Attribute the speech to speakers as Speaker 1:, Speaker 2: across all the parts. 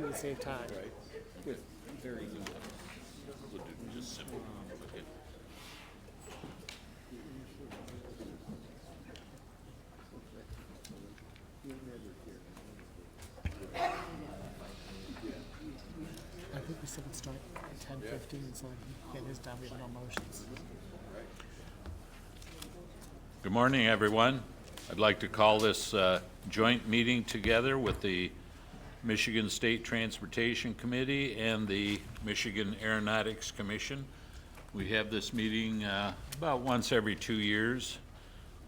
Speaker 1: you would save time.
Speaker 2: Right. Good. Very good. We'll do just simple. Okay.
Speaker 1: I think we said we'd start at 10:15, so he can get his done. We have no motions.
Speaker 2: Good morning, everyone. I'd like to call this joint meeting together with the Michigan State Transportation Committee and the Michigan Aeronautics Commission. We have this meeting about once every 2 years.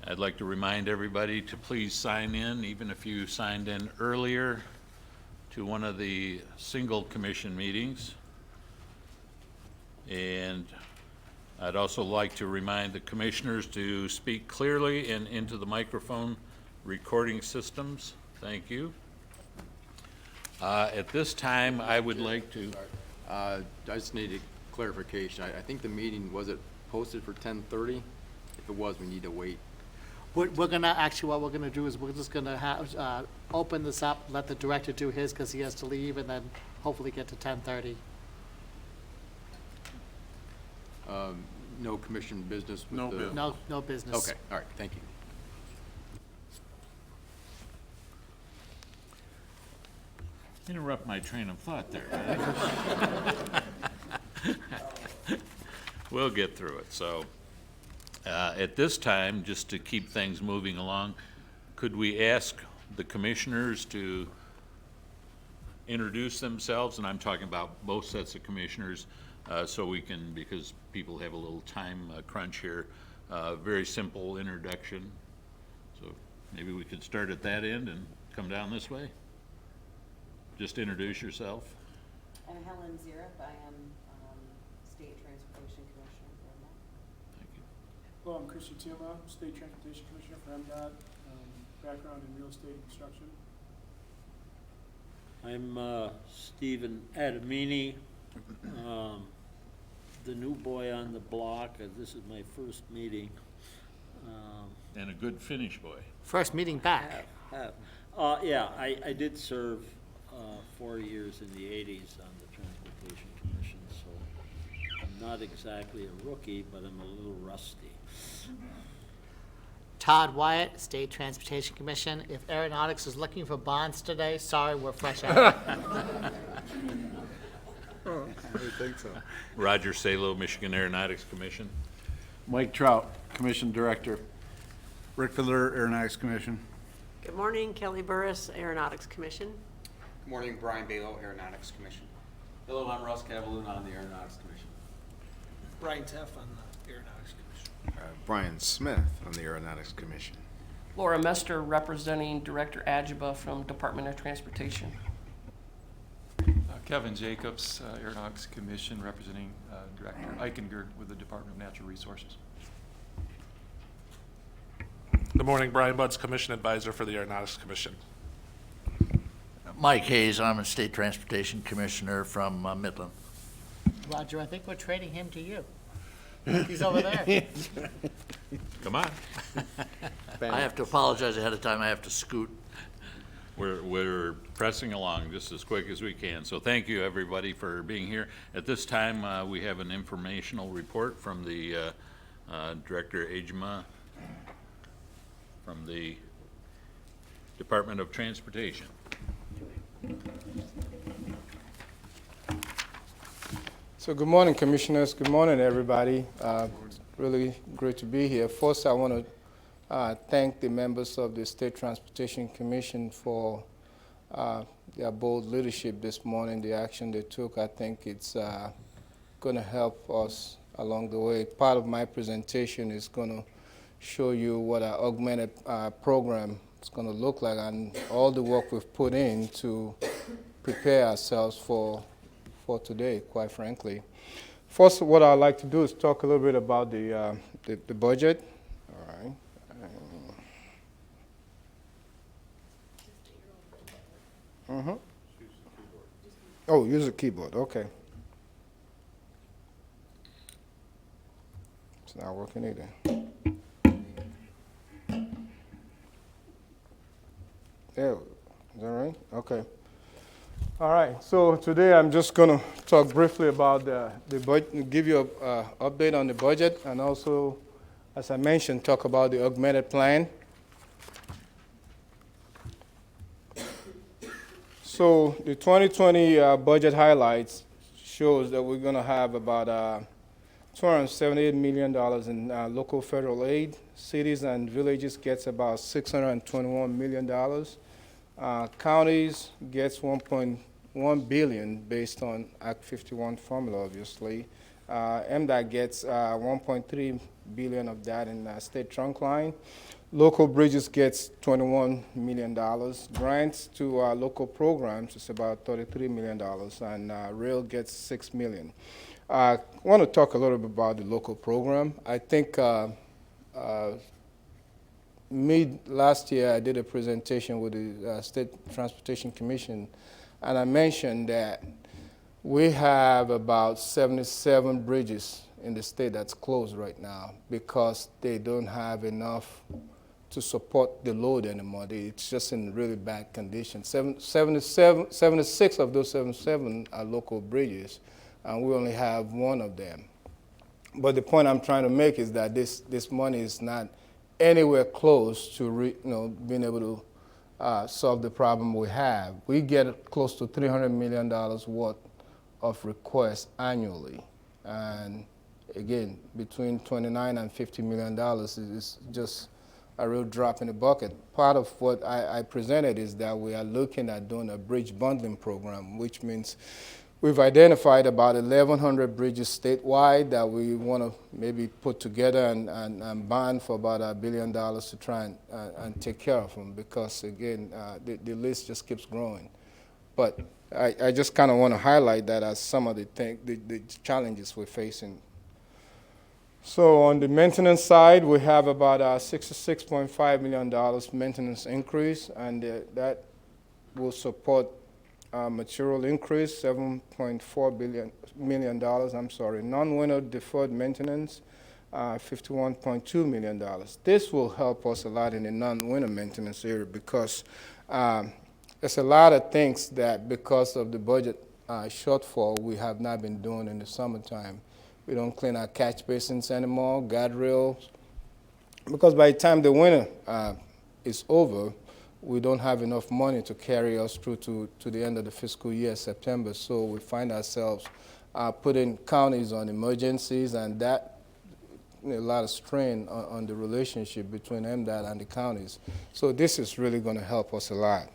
Speaker 2: I'd like to remind everybody to please sign in, even if you signed in earlier, to one of the single commission meetings. And I'd also like to remind the commissioners to speak clearly and into the microphone recording systems. Thank you. At this time, I would like to...
Speaker 3: I just need a clarification. I think the meeting, was it posted for 10:30? If it was, we need to wait.
Speaker 1: We're gonna, actually, what we're gonna do is we're just gonna have, open this up, let the director do his, because he has to leave, and then hopefully get to 10:30.
Speaker 3: No commission business?
Speaker 4: No business.
Speaker 1: No business.
Speaker 3: Okay, all right, thank you.
Speaker 2: Interrupt my train of thought there. We'll get through it. So at this time, just to keep things moving along, could we ask the commissioners to introduce themselves? And I'm talking about both sets of commissioners, so we can, because people have a little time crunch here, very simple introduction. So maybe we could start at that end and come down this way. Just introduce yourself.
Speaker 5: I'm Helen Zierop. I am State Transportation Commissioner for MDOT.
Speaker 2: Thank you.
Speaker 6: Hello, I'm Christian Tielma, State Transportation Commissioner for MDOT, background in real estate and construction.
Speaker 4: I'm Stephen Adamini, the new boy on the block. This is my first meeting.
Speaker 2: And a good Finnish boy.
Speaker 1: First meeting back.
Speaker 4: Yeah, I did serve 4 years in the 80s on the Transportation Commission, so I'm not exactly a rookie, but I'm a little rusty.
Speaker 1: Todd Wyatt, State Transportation Commission. If Aeronautics is looking for bonds today, sorry, we're fresh out.
Speaker 7: I think so.
Speaker 2: Roger Salo, Michigan Aeronautics Commission.
Speaker 7: Mike Trout, Commission Director. Rick Fiddler, Aeronautics Commission.
Speaker 5: Good morning, Kelly Burris, Aeronautics Commission.
Speaker 8: Good morning, Brian Balo, Aeronautics Commission.
Speaker 9: Hello, I'm Russ Cavaloon on the Aeronautics Commission.
Speaker 6: Brian Teff on the Aeronautics Commission.
Speaker 7: Brian Smith on the Aeronautics Commission.
Speaker 10: Laura Mester, representing Director Ajiba from Department of Transportation.
Speaker 9: Kevin Jacobs, Aeronautics Commission, representing Director Eichengerd with the Department of Natural Resources.
Speaker 11: Good morning, Brian Buds, Commission Advisor for the Aeronautics Commission.
Speaker 12: Mike Hayes, I'm a State Transportation Commissioner from Midland.
Speaker 1: Roger, I think we're trading him to you. He's over there.
Speaker 2: Come on.
Speaker 12: I have to apologize ahead of time, I have to scoot.
Speaker 2: We're pressing along just as quick as we can. So thank you, everybody, for being here. At this time, we have an informational report from the Director Ajima from the Department of Transportation.
Speaker 6: So good morning, Commissioners. Good morning, everybody. Really great to be here. First, I want to thank the members of the State Transportation Commission for their bold leadership this morning, the action they took. I think it's going to help us along the way. Part of my presentation is going to show you what our augmented program is going to look like and all the work we've put in to prepare ourselves for today, quite frankly. First, what I'd like to do is talk a little bit about the budget. All right. Oh, use a keyboard. Okay. It's not working either. There. Is that right? Okay. All right, so today I'm just going to talk briefly about the budget, give you an update on the budget, and also, as I mentioned, talk about the augmented plan. So the 2020 budget highlights shows that we're going to have about $278 million in local federal aid. Cities and villages gets about $621 million. Counties gets 1.1 billion based on Act 51 formula, obviously. MDOT gets 1.3 billion of that in state trunk line. Local bridges gets $21 million. Grants to local programs is about $33 million, and rail gets $6 million. I want to talk a little bit about the local program. I think last year I did a presentation with the State Transportation Commission, and I mentioned that we have about 77 bridges in the state that's closed right now because they don't have enough to support the load anymore. It's just in really bad condition. 76 of those 77 are local bridges, and we only have one of them. But the point I'm trying to make is that this money is not anywhere close to being able to solve the problem we have. We get close to $300 million worth of requests annually. And again, between $29 and $50 million is just a real drop in the bucket. Part of what I presented is that we are looking at doing a bridge bundling program, which means we've identified about 1,100 bridges statewide that we want to maybe put together and bond for about $1 billion to try and take care of them because, again, the list just keeps growing. But I just kind of want to highlight that as some of the challenges we're facing. So on the maintenance side, we have about $66.5 million maintenance increase, and that will support material increase, $7.4 million. Non-winter deferred maintenance, $51.2 million. This will help us a lot in the non-winter maintenance area because there's a lot of things that because of the budget shortfall we have not been doing in the summertime. We don't clean our catch basins anymore, guardrails, because by the time the winter is over, we don't have enough money to carry us through to the end of the fiscal year, September. So we find ourselves putting counties on emergencies, and that a lot of strain on the relationship between MDOT and the counties. So this is really going to help us a lot.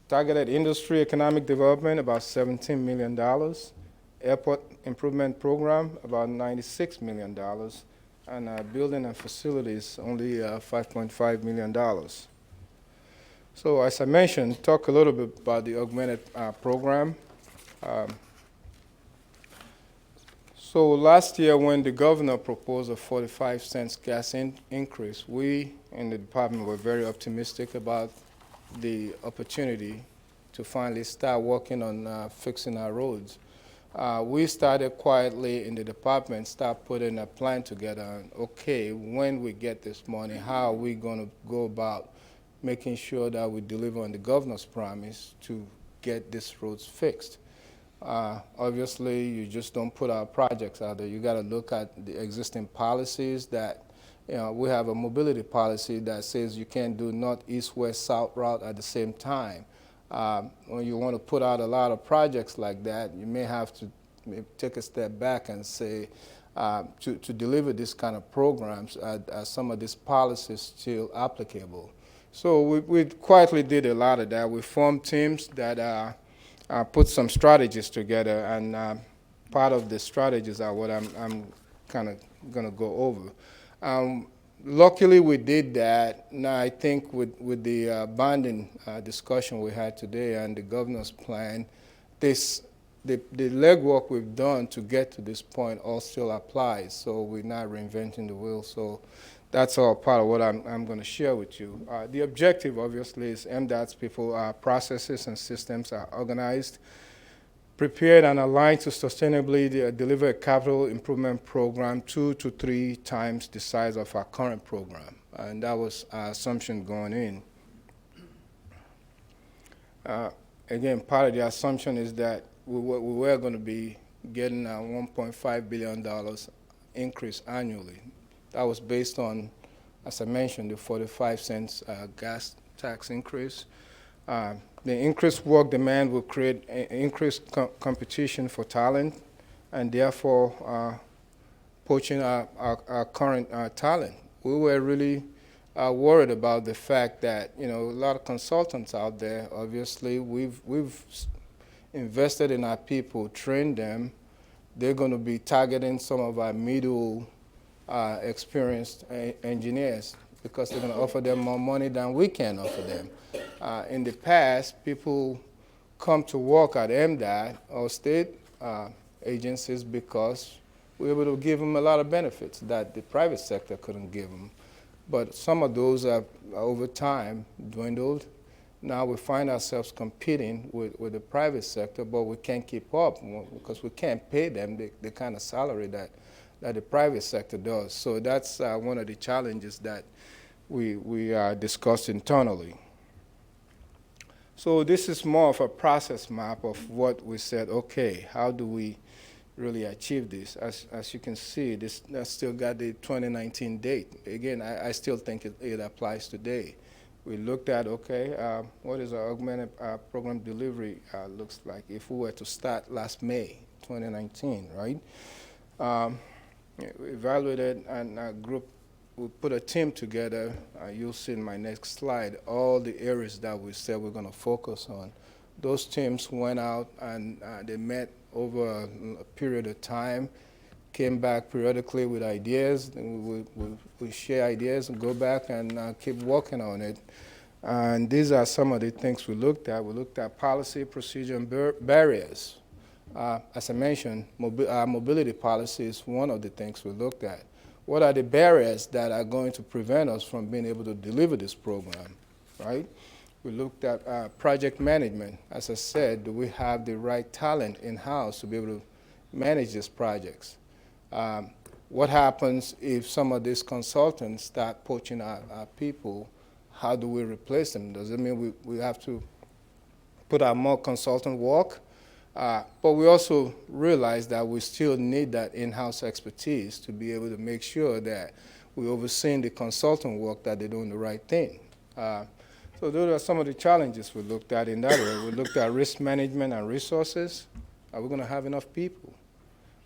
Speaker 6: Targeted industry economic development, about $17 million. Airport improvement program, about $96 million. And building and facilities, only $5.5 million. So as I mentioned, talk a little bit about the augmented program. So last year when the governor proposed a 45-cent gas increase, we in the department were very optimistic about the opportunity to finally start working on fixing our roads. We started quietly in the department, start putting a plan together. Okay, when we get this money, how are we going to go about making sure that we deliver on the governor's promise to get these roads fixed? Obviously, you just don't put our projects out there. You got to look at the existing policies that, we have a mobility policy that says you can't do north, east, west, south route at the same time. When you want to put out a lot of projects like that, you may have to take a step back and say, to deliver this kind of programs, are some of these policies still applicable? So we quietly did a lot of that. We formed teams that put some strategies together, and part of the strategies are what I'm kind of going to go over. Luckily, we did that. Now, I think with the bonding discussion we had today and the governor's plan, the legwork we've done to get to this point all still applies, so we're not reinventing the wheel. So that's all part of what I'm going to share with you. The objective, obviously, is MDOT's people, processes and systems are organized, prepared and aligned to sustainably deliver a capital improvement program 2 to 3 times the size of our current program. And that was our assumption going in. Again, part of the assumption is that we were going to be getting a $1.5 billion increase annually. That was based on, as I mentioned, the 45 cents gas tax increase. The increased work demand will create increased competition for talent, and therefore poaching our current talent. We were really worried about the fact that, a lot of consultants out there, obviously, we've invested in our people, trained them. They're going to be targeting some of our middle experienced engineers because they're going to offer them more money than we can offer them. In the past, people come to work at MDOT or state agencies because we were able to give them a lot of benefits that the private sector couldn't give them. But some of those have, over time, dwindled. Now we find ourselves competing with the private sector, but we can't keep up because we can't pay them the kind of salary that the private sector does. So that's one of the challenges that we discussed internally. So this is more of a process map of what we said, okay, how do we really achieve this? As you can see, that's still got the 2019 date. Again, I still think it applies today. We looked at, okay, what is our augmented program delivery looks like if we were to start last May 2019, right? We evaluated and we put a team together. You'll see in my next slide all the areas that we said we're going to focus on. Those teams went out and they met over a period of time, came back periodically with ideas, and we share ideas and go back and keep working on it. And these are some of the things we looked at. We looked at policy, procedure, and barriers. As I mentioned, mobility policy is one of the things we looked at. What are the barriers that are going to prevent us from being able to deliver this program, right? We looked at project management. As I said, do we have the right talent in-house to be able to manage these projects? What happens if some of these consultants start poaching our people? How do we replace them? Does it mean we have to put out more consultant work? But we also realize that we still need that in-house expertise to be able to make sure that we're overseeing the consultant work, that they're doing the right thing. So those are some of the challenges we looked at in that area. We looked at risk management and resources. Are we going to have enough people?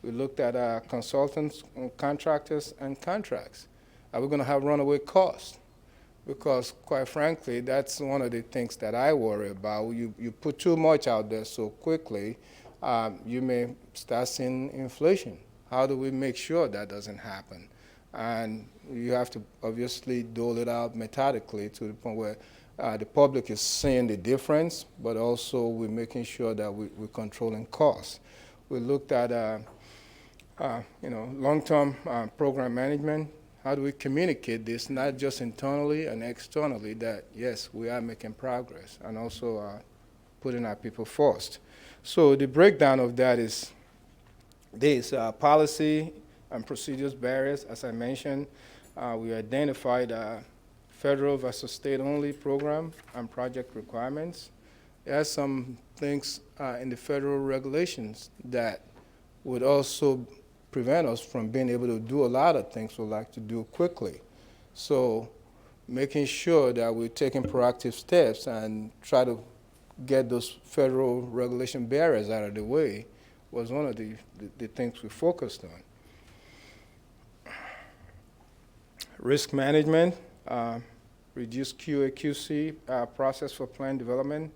Speaker 6: We looked at consultants, contractors, and contracts. Are we going to have runaway costs? Because, quite frankly, that's one of the things that I worry about. You put too much out there so quickly, you may start seeing inflation. How do we make sure that doesn't happen? And you have to obviously dole it out methodically to the point where the public is seeing the difference, but also we're making sure that we're controlling costs. We looked at long-term program management. How do we communicate this, not just internally and externally, that, yes, we are making progress, and also putting our people first. So the breakdown of that is this: policy and procedures barriers. As I mentioned, we identified federal versus state-only program and project requirements. There are some things in the federal regulations that would also prevent us from being able to do a lot of things we like to do quickly. So making sure that we're taking proactive steps and try to get those federal regulation barriers out of the way was one of the things we focused on. Risk management, reduce QA/QC process for plan development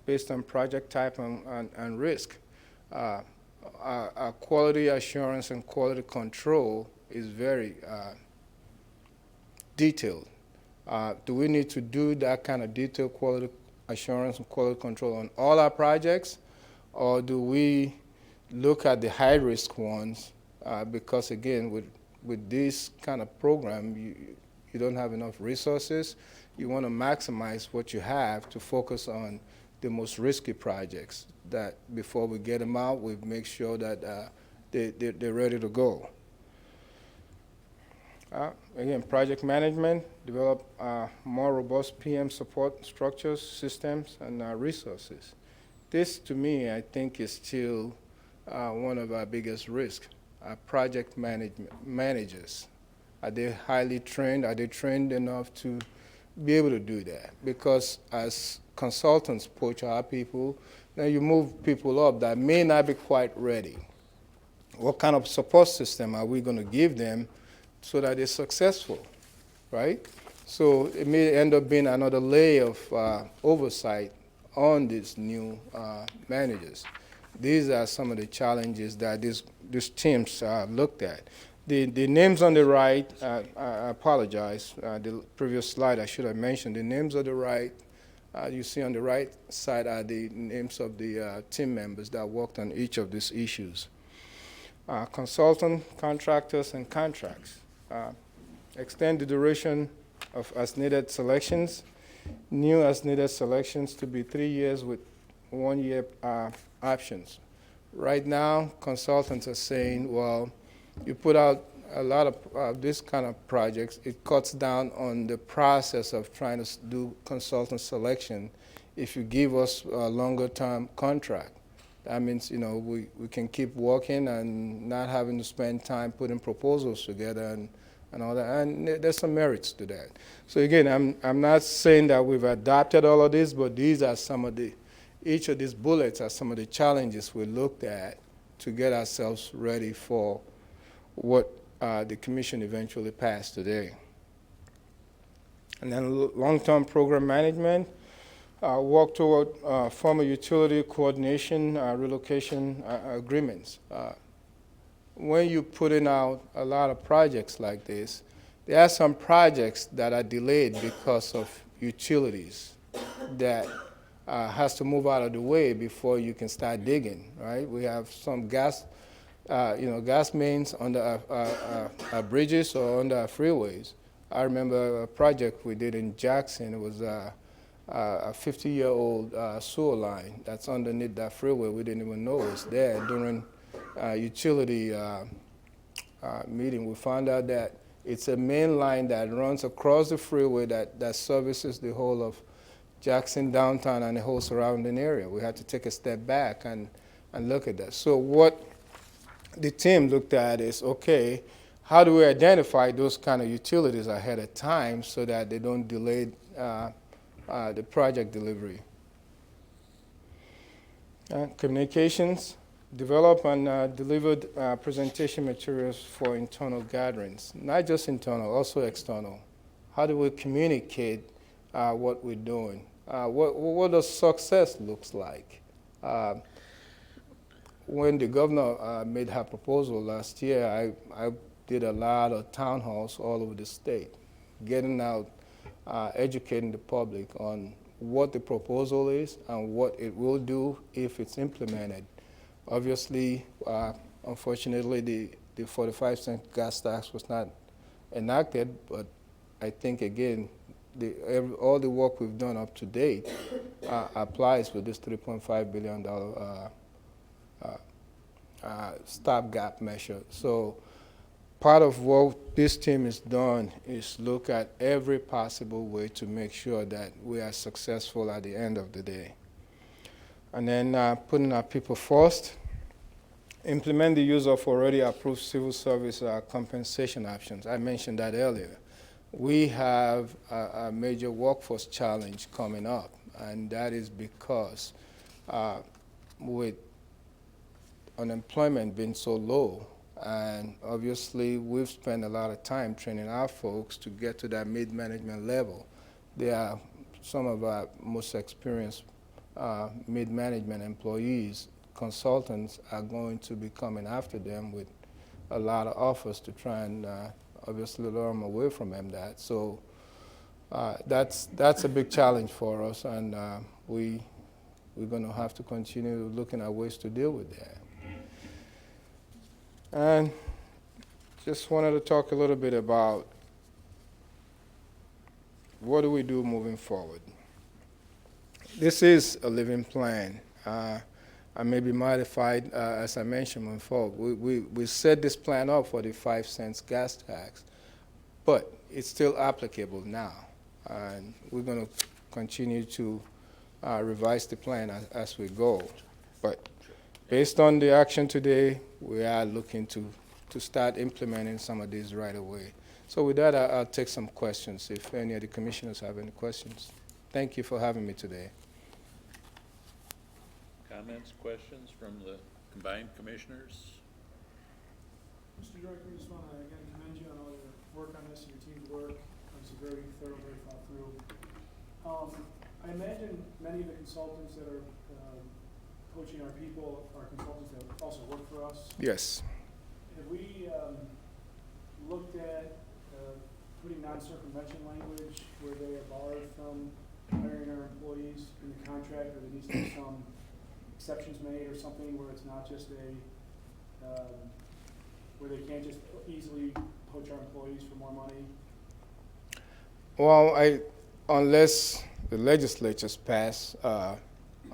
Speaker 6: based on project type and risk. Our quality assurance and quality control is very detailed. Do we need to do that kind of detailed quality assurance and quality control on all our projects, or do we look at the high-risk ones? Because again, with this kind of program, you don't have enough resources. You want to maximize what you have to focus on the most risky projects, that before we get them out, we make sure that they're ready to go. Again, project management, develop more robust PM support structures, systems, and resources. This, to me, I think is still one of our biggest risks. Project managers, are they highly trained? Are they trained enough to be able to do that? Because as consultants poach our people, now you move people up that may not be quite ready. What kind of support system are we going to give them so that they're successful, right? So it may end up being another layer of oversight on these new managers. These are some of the challenges that these teams looked at. The names on the right, I apologize, the previous slide I should have mentioned, the names on the right, you see on the right side are the names of the team members that worked on each of these issues. Consultant, contractors, and contracts. Extend the duration of as-needed selections. New as-needed selections to be 3 years with 1 year options. Right now, consultants are saying, well, you put out a lot of this kind of projects, it cuts down on the process of trying to do consultant selection if you give us a longer term contract. That means, we can keep working and not having to spend time putting proposals together and all that. And there's some merits to that. So again, I'm not saying that we've adopted all of this, but these are some of each of these bullets are some of the challenges we looked at to get ourselves ready for what the commission eventually passed today. And then long-term program management. Work toward former utility coordination, relocation agreements. When you're putting out a lot of projects like this, there are some projects that are delayed because of utilities that has to move out of the way before you can start digging, right? We have some gas mains under our bridges or under our freeways. I remember a project we did in Jackson. It was a 50-year-old sewer line that's underneath that freeway. We didn't even know it was there. During utility meeting, we found out that it's a main line that runs across the freeway that services the whole of Jackson downtown and the whole surrounding area. We had to take a step back and look at that. So what the team looked at is, okay, how do we identify those kind of utilities ahead of time so that they don't delay the project delivery? Communications, develop and delivered presentation materials for internal gatherings. Not just internal, also external. How do we communicate what we're doing? What does success looks like? When the governor made her proposal last year, I did a lot of town halls all over the state, getting out, educating the public on what the proposal is and what it will do if it's implemented. Obviously, unfortunately, the 45-cent gas tax was not enacted, but I think, again, all the work we've done up to date applies with this $3.5 billion stopgap measure. So part of what this team has done is look at every possible way to make sure that we are successful at the end of the day. And then putting our people first, implement the use of already approved civil service compensation options. I mentioned that earlier. We have a major workforce challenge coming up, and that is because with unemployment being so low, and obviously we've spent a lot of time training our folks to get to that mid-management level. They are some of our most experienced mid-management employees. Consultants are going to be coming after them with a lot of offers to try and obviously lure them away from MDOT. So that's a big challenge for us, and we're going to have to continue looking at ways to deal with that. And just wanted to talk a little bit about what do we do moving forward. This is a living plan. I may be modified, as I mentioned before. We set this plan up for the 5 cents gas tax. but it's still applicable now. And we're going to continue to revise the plan as we go. But based on the action today, we are looking to start implementing some of these right away. So with that, I'll take some questions if any of the commissioners have any questions. Thank you for having me today.
Speaker 2: Comments, questions from the combined commissioners?
Speaker 13: Mr. Director, I just want to again commend you on all your work on this and your team's work. It's very thorough, very thought through. I imagine many of the consultants that are coaching our people are consultants that also work for us.
Speaker 6: Yes.
Speaker 13: Have we looked at putting non-circumvention language where they are barred from hiring our employees in the contract, or there needs to be some exceptions made or something where it's not just where they can't just easily poach our employees for more money?
Speaker 6: Well, unless the legislatures pass a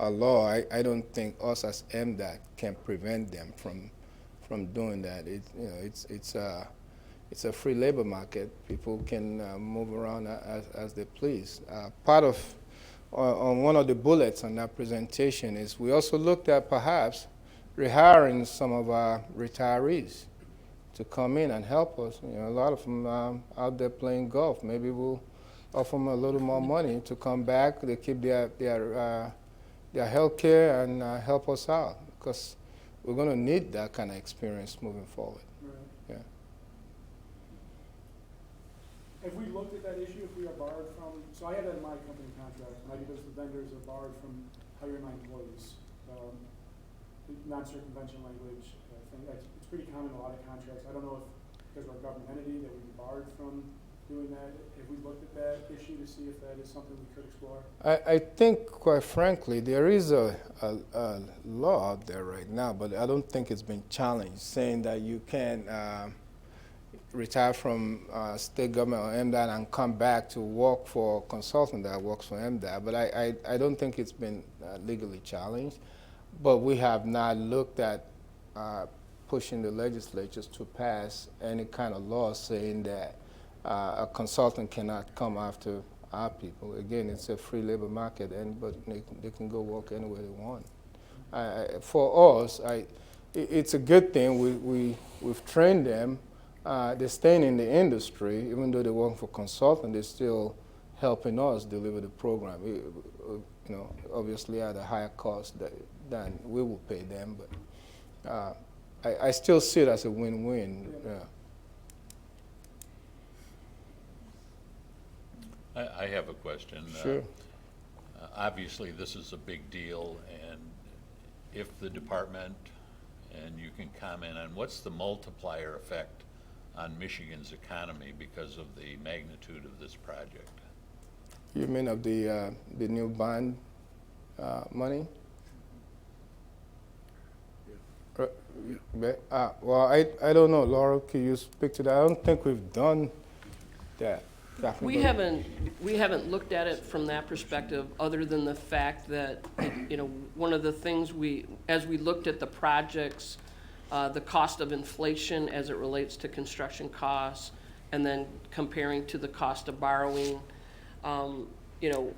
Speaker 6: law, I don't think us as MDOT can prevent them from doing that. It's a free labor market. People can move around as they please. Part of on one of the bullets on that presentation is we also looked at perhaps rehiring some of our retirees to come in and help us. You know, a lot of them out there playing golf. Maybe we'll offer them a little more money to come back. They keep their health care and help us out, because we're going to need that kind of experience moving forward.
Speaker 13: Right.
Speaker 6: Yeah.
Speaker 13: Have we looked at that issue, if we are barred from, so I have that in my company contract, maybe those the vendors are barred from hiring my employees. Non-circumvention language, it's pretty common in a lot of contracts. I don't know if, because we're a government entity, that we'd be barred from doing that. Have we looked at that issue to see if that is something we could explore?
Speaker 6: I think, quite frankly, there is a law out there right now, but I don't think it's been challenged, saying that you can retire from state government or MDOT and come back to work for a consultant that works for MDOT. But I don't think it's been legally challenged. But we have not looked at pushing the legislatures to pass any kind of law saying that a consultant cannot come after our people. Again, it's a free labor market, but they can go work anywhere they want. For us, it's a good thing. We've trained them. They're staying in the industry, even though they work for consultant. They're still helping us deliver the program. You know, obviously at a higher cost than we will pay them, but I still see it as a win-win. Yeah.
Speaker 2: I have a question.
Speaker 6: Sure.
Speaker 2: Obviously, this is a big deal, and if the department, and you can comment on, what's the multiplier effect on Michigan's economy because of the magnitude of this project?
Speaker 6: You mean of the new bond money? Well, I don't know. Laura, can you speak to that? I don't think we've done that.
Speaker 10: We haven't looked at it from that perspective, other than the fact that, you know, one of the things as we looked at the projects, the cost of inflation as it relates to construction costs, and then comparing to the cost of borrowing, you know,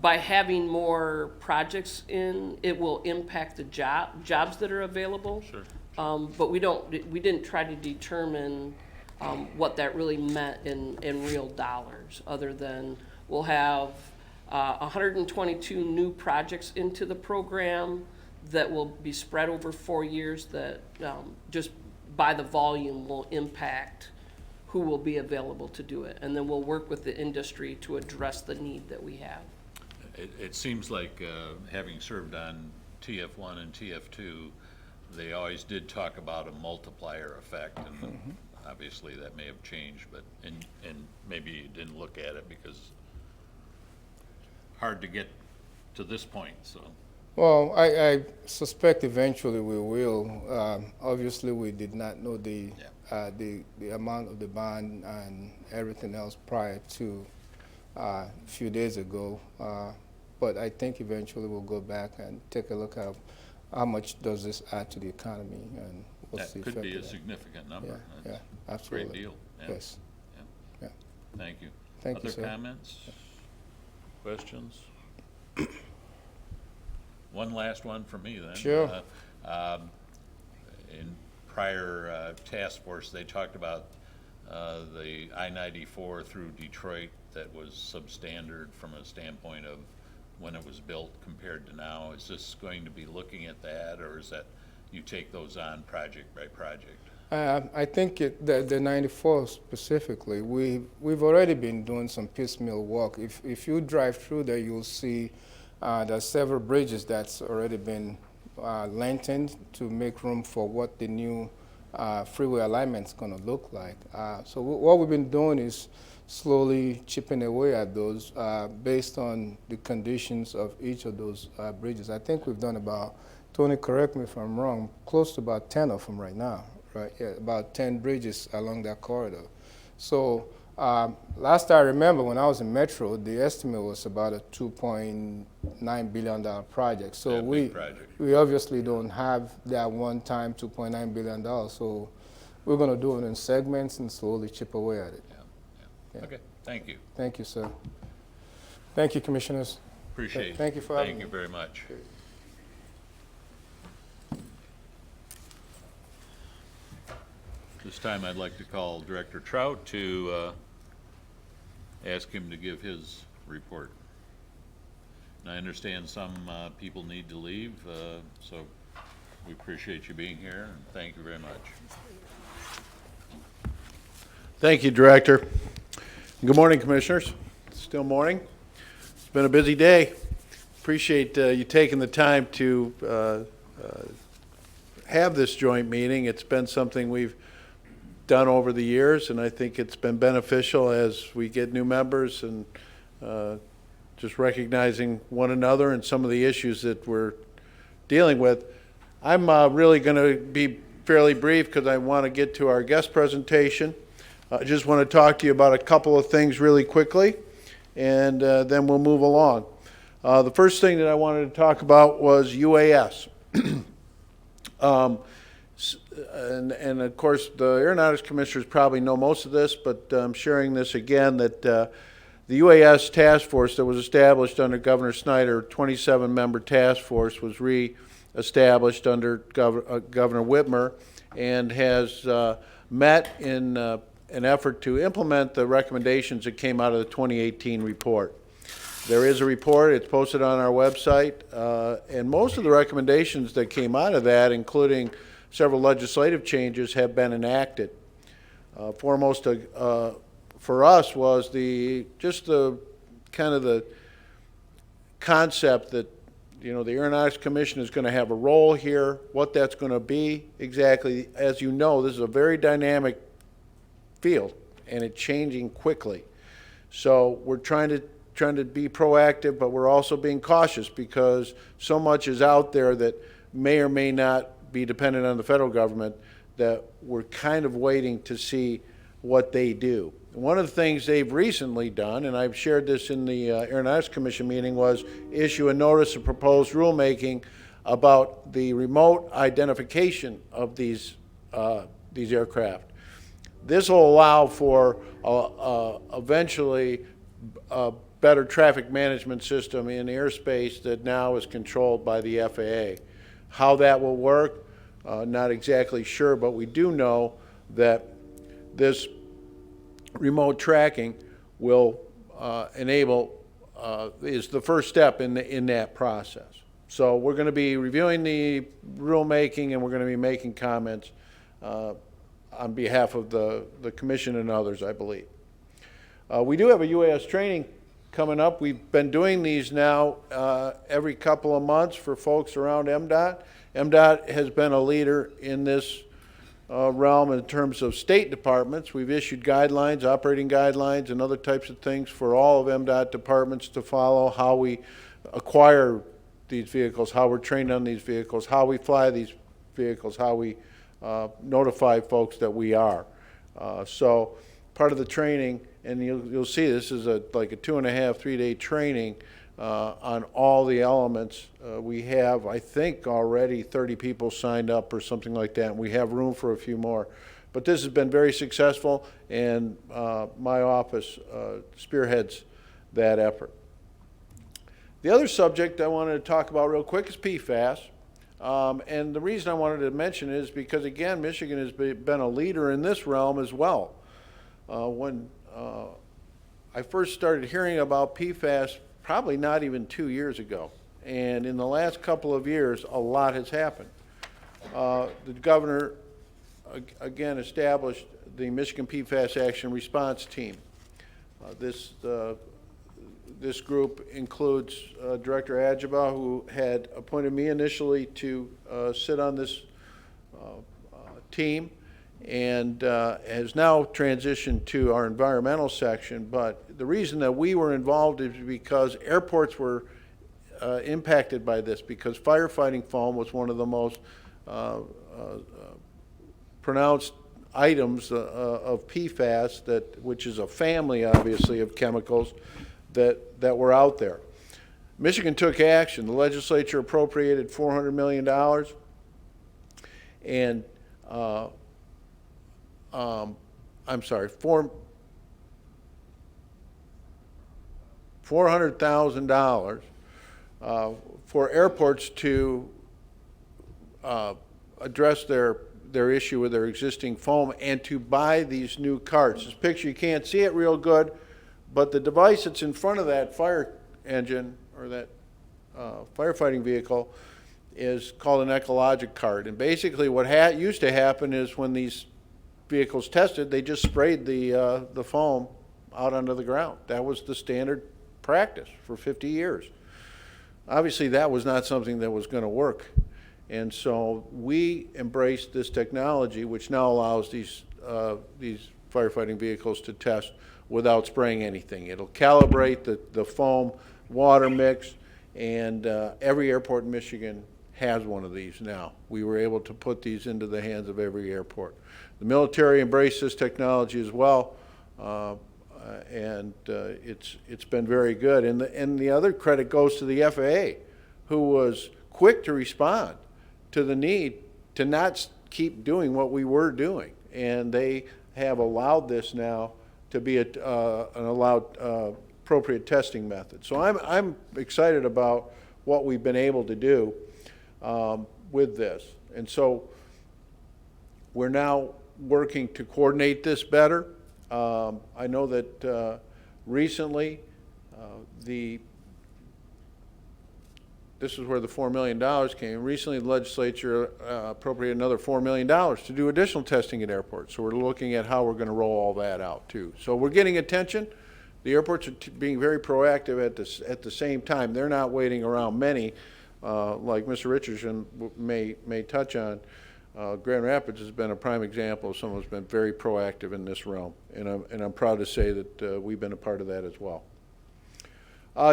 Speaker 10: by having more projects in, it will impact the jobs that are available.
Speaker 2: Sure.
Speaker 10: But we didn't try to determine what that really meant in real dollars, other than we'll have 122 new projects into the program that will be spread over 4 years that just by the volume will impact who will be available to do it. And then we'll work with the industry to address the need that we have.
Speaker 2: It seems like, having served on TF1 and TF2, they always did talk about a multiplier effect, and obviously that may have changed, but and maybe you didn't look at it because hard to get to this point. So.
Speaker 6: Well, I suspect eventually we will. Obviously, we did not know the amount of the bond and everything else prior to a few days ago. But I think eventually we'll go back and take a look at how much does this add to the economy, and what's the
Speaker 2: That could
Speaker 6: effect
Speaker 2: be
Speaker 6: of
Speaker 2: a
Speaker 6: that.
Speaker 2: significant number.
Speaker 6: Yeah,
Speaker 2: That's
Speaker 6: absolutely.
Speaker 2: a great deal. Yeah.
Speaker 6: Yes.
Speaker 2: thank you.
Speaker 6: Thank you,
Speaker 2: Other
Speaker 6: sir.
Speaker 2: comments? Questions? One last one for me then.
Speaker 6: Sure.
Speaker 2: In prior task force, they talked about the I-94 through Detroit that was substandard from a standpoint of when it was built compared to now. Is this going to be looking at that, or is that you take those on project by project?
Speaker 6: I think the 94 specifically, we've already been doing some piecemeal work. If you drive through there, you'll see there's several bridges that's already been lengthened to make room for what the new freeway alignment's going to look like. So what we've been doing is slowly chipping away at those based on the conditions of each of those bridges. I think we've done about, Tony, correct me if I'm wrong, close to about 10 of them right now. Right, yeah, about 10 bridges along that corridor. So last I remember when I was in Metro, the estimate was about a $2.9 billion project. So
Speaker 2: Yeah, big project.
Speaker 6: we obviously don't have that one-time $2.9 billion. So we're going to do it in segments and slowly chip away at it.
Speaker 2: Yeah. Okay, thank you.
Speaker 6: Thank you, sir. Thank you, commissioners.
Speaker 2: Appreciate it.
Speaker 6: Thank you for having
Speaker 2: Thank
Speaker 6: me.
Speaker 2: you very much. This time I'd like to call Director Trout to ask him to give his report. And I understand some people need to leave, so we appreciate you being here, and thank you very much.
Speaker 7: Thank you, Director. Good morning, Commissioners. It's still morning. It's been a busy day. Appreciate you taking the time to have this joint meeting. It's been something we've done over the years, and I think it's been beneficial as we get new members and just recognizing one another and some of the issues that we're dealing with. I'm really going to be fairly brief because I want to get to our guest presentation. I just want to talk to you about a couple of things really quickly, and then we'll move along. The first thing that I wanted to talk about was UAS. And of course, the Aeronautics Commissioners probably know most of this, but I'm sharing this again, that the UAS task force that was established under Governor Snyder, 27-member task force, was re-established under Governor Whitmer and has met in an effort to implement the recommendations that came out of the 2018 report. There is a report, it's posted on our website, and most of the recommendations that came out of that, including several legislative changes, have been enacted. Foremost for us was the kind of the concept that, you know, the Aeronautics Commission is going to have a role here, what that's going to be exactly. As you know, this is a very dynamic field, and it's changing quickly. So we're trying to be proactive, but we're also being cautious because so much is out there that may or may not be dependent on the federal government, that we're kind of waiting to see what they do. One of the things they've recently done, and I've shared this in the Aeronautics Commission meeting, was issue a notice of proposed rulemaking about the remote identification of these aircraft. This will allow for eventually a better traffic management system in airspace that now is controlled by the FAA. How that will work, not exactly sure, but we do know that this remote tracking will is the first step in that process. So we're going to be reviewing the rulemaking, and we're going to be making comments on behalf of the Commission and others, I believe. We do have a UAS training coming up. We've been doing these now every couple of months for folks around MDOT. MDOT has been a leader in this realm in terms of state departments. We've issued guidelines, operating guidelines, and other types of things for all of MDOT departments to follow, how we acquire these vehicles, how we're trained on these vehicles, how we fly these vehicles, how we notify folks that we are. So part of the training, and you'll see this is like a 2.5, 3-day training on all the elements. We have, I think, already 30 people signed up or something like that, and we have room for a few more. But this has been very successful, and my office spearheads that effort. The other subject I wanted to talk about real quick is PFAS. And the reason I wanted to mention it is because, again, Michigan has been a leader in this realm as well. When I first started hearing about PFAS, probably not even 2 years ago. And in the last couple of years, a lot has happened. The governor, again, established the Michigan PFAS Action Response Team. This group includes Director Ajaba, who had appointed me initially to sit on this team, and has now transitioned to our environmental section. But the reason that we were involved is because airports were impacted by this, because firefighting foam was one of the most pronounced items of PFAS, which is a family, obviously, of chemicals that were out there. Michigan took action. The legislature appropriated $400 million, and I'm sorry, $400,000 for airports to address their issue with their existing foam and to buy these new carts. This picture, you can't see it real good, but the device that's in front of that fire engine or that firefighting vehicle is called an ecologic cart. And basically what used to happen is when these vehicles tested, they just sprayed the foam out onto the ground. That was the standard practice for 50 years. Obviously that was not something that was going to work. And so we embraced this technology, which now allows these firefighting vehicles to test without spraying anything. It'll calibrate the foam water mix, and every airport in Michigan has one of these now. We were able to put these into the hands of every airport. The military embraced this technology as well, and it's been very good. And the other credit goes to the FAA, who was quick to respond to the need to not keep doing what we were doing. And they have allowed this now to be an allowed appropriate testing method. So I'm excited about what we've been able to do with this. And so we're now working to coordinate this better. I know that recently this is where the $4 million came. Recently, the legislature appropriated another $4 million to do additional testing at airports. So we're looking at how we're going to roll all that out, too. So we're getting attention. The airports are being very proactive at the same time. They're not waiting around many, like Mr. Richardson may touch on. Grand Rapids has been a prime example of someone who's been very proactive in this realm. And I'm proud to say that we've been a part of that as well.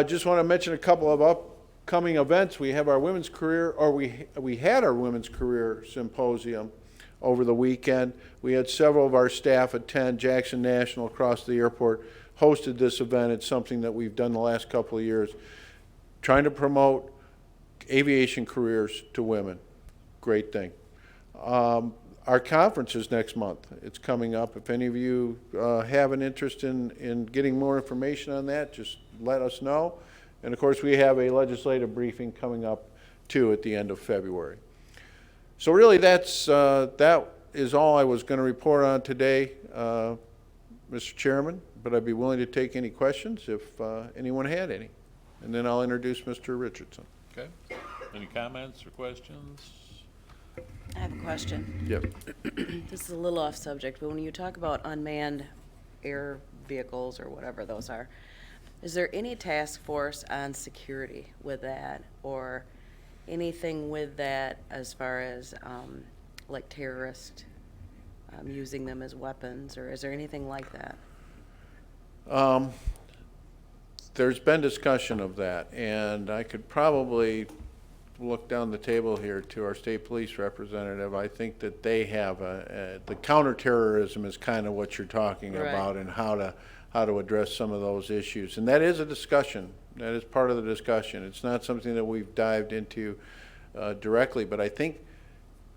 Speaker 7: Just want to mention a couple of upcoming events. We have our women's career, or we had our women's career symposium over the weekend. We had several of our staff attend. Jackson National across the airport hosted this event. It's something that we've done the last couple of years, trying to promote aviation careers to women. Great thing. Our conference is next month. It's coming up. If any of you have an interest in getting more information on that, just let us know. And of course, we have a legislative briefing coming up too at the end of February. So really, that is all I was going to report on today, Mr. Chairman. But I'd be willing to take any questions if anyone had any, and then I'll introduce Mr. Richardson.
Speaker 2: Okay. Any comments or questions?
Speaker 5: I have a question.
Speaker 7: Yep.
Speaker 5: This is a little off subject, but when you talk about unmanned air vehicles or whatever those are, is there any task force on security with that, or anything with that as far as like terrorists using them as weapons, or is there anything like that?
Speaker 7: There's been discussion of that, and I could probably look down the table here to our state police representative. I think that they have the counterterrorism is kind of what you're talking about, and how to address some of those issues. And that is a discussion. That is part of the discussion. It's not something that we've dived into directly, but I think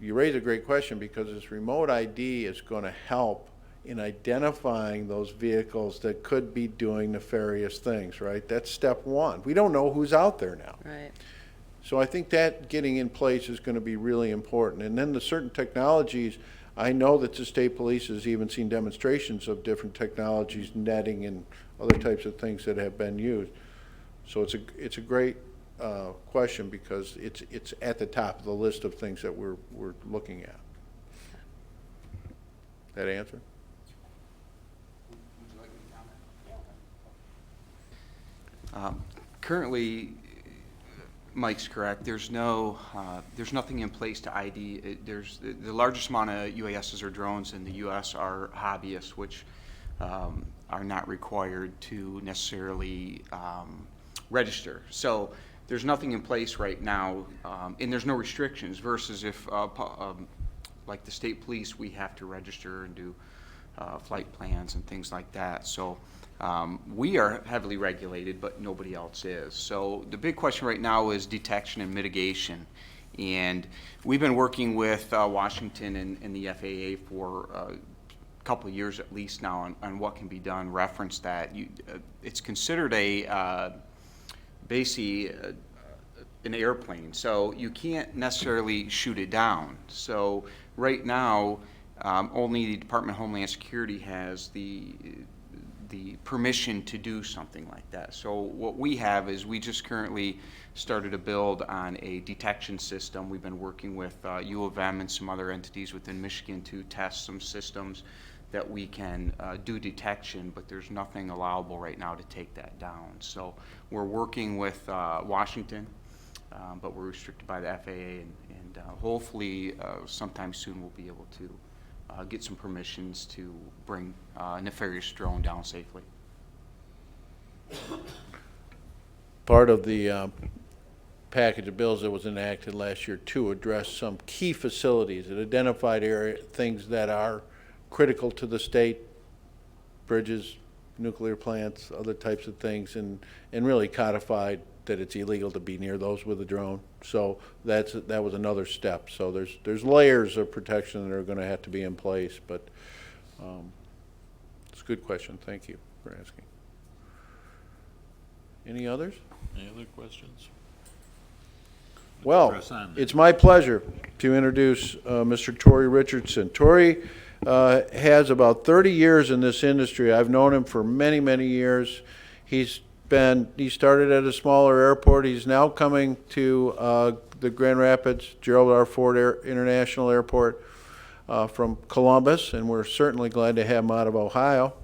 Speaker 7: you raise a great question, because this remote ID is going to help in identifying those vehicles that could be doing nefarious things, right? That's step one. We don't know who's out there now.
Speaker 5: Right.
Speaker 7: So I think that getting in place is going to be really important. And then the certain technologies, I know that the state police has even seen demonstrations of different technologies, netting and other types of things that have been used. So it's a great question, because it's at the top of the list of things that we're looking at. That answer?
Speaker 8: Would you like me to comment? Currently, Mike's correct. There's nothing in place to ID. There's the largest amount of UASs or drones in the U.S. are hobbyists, which are not required to necessarily register. So there's nothing in place right now, and there's no restrictions. Versus if, like the state police, we have to register and do flight plans and things like that. So. We are heavily regulated, but nobody else is. So the big question right now is detection and mitigation. And we've been working with Washington and the FAA for a couple of years at least now on what can be done. Reference that. It's considered basically an airplane, so you can't necessarily shoot it down. So right now, only the Department of Homeland Security has the permission to do something like that. So what we have is we just currently started a build on a detection system. We've been working with U of M and some other entities within Michigan to test some systems that we can do detection, but there's nothing allowable right now to take that down. So we're working with Washington, but we're restricted by the FAA, and hopefully sometime soon we'll be able to get some permissions to bring a nefarious drone down safely.
Speaker 7: Part of the package of bills that was enacted last year to address some key facilities. It identified things that are critical to the state, bridges, nuclear plants, other types of things, and really codified that it's illegal to be near those with a drone. So that was another step. So there's layers of protection that are going to have to be in place, but it's a good question. Thank you for asking. Any others?
Speaker 2: Any other questions?
Speaker 7: Well,
Speaker 2: Press on.
Speaker 7: it's my pleasure to introduce Mr. Torrey Richardson. Torrey has about 30 years in this industry. I've known him for many, many years. He started at a smaller airport. He's now coming to the Grand Rapids Gerald R. Ford International Airport from Columbus, and we're certainly glad to have him out of Ohio.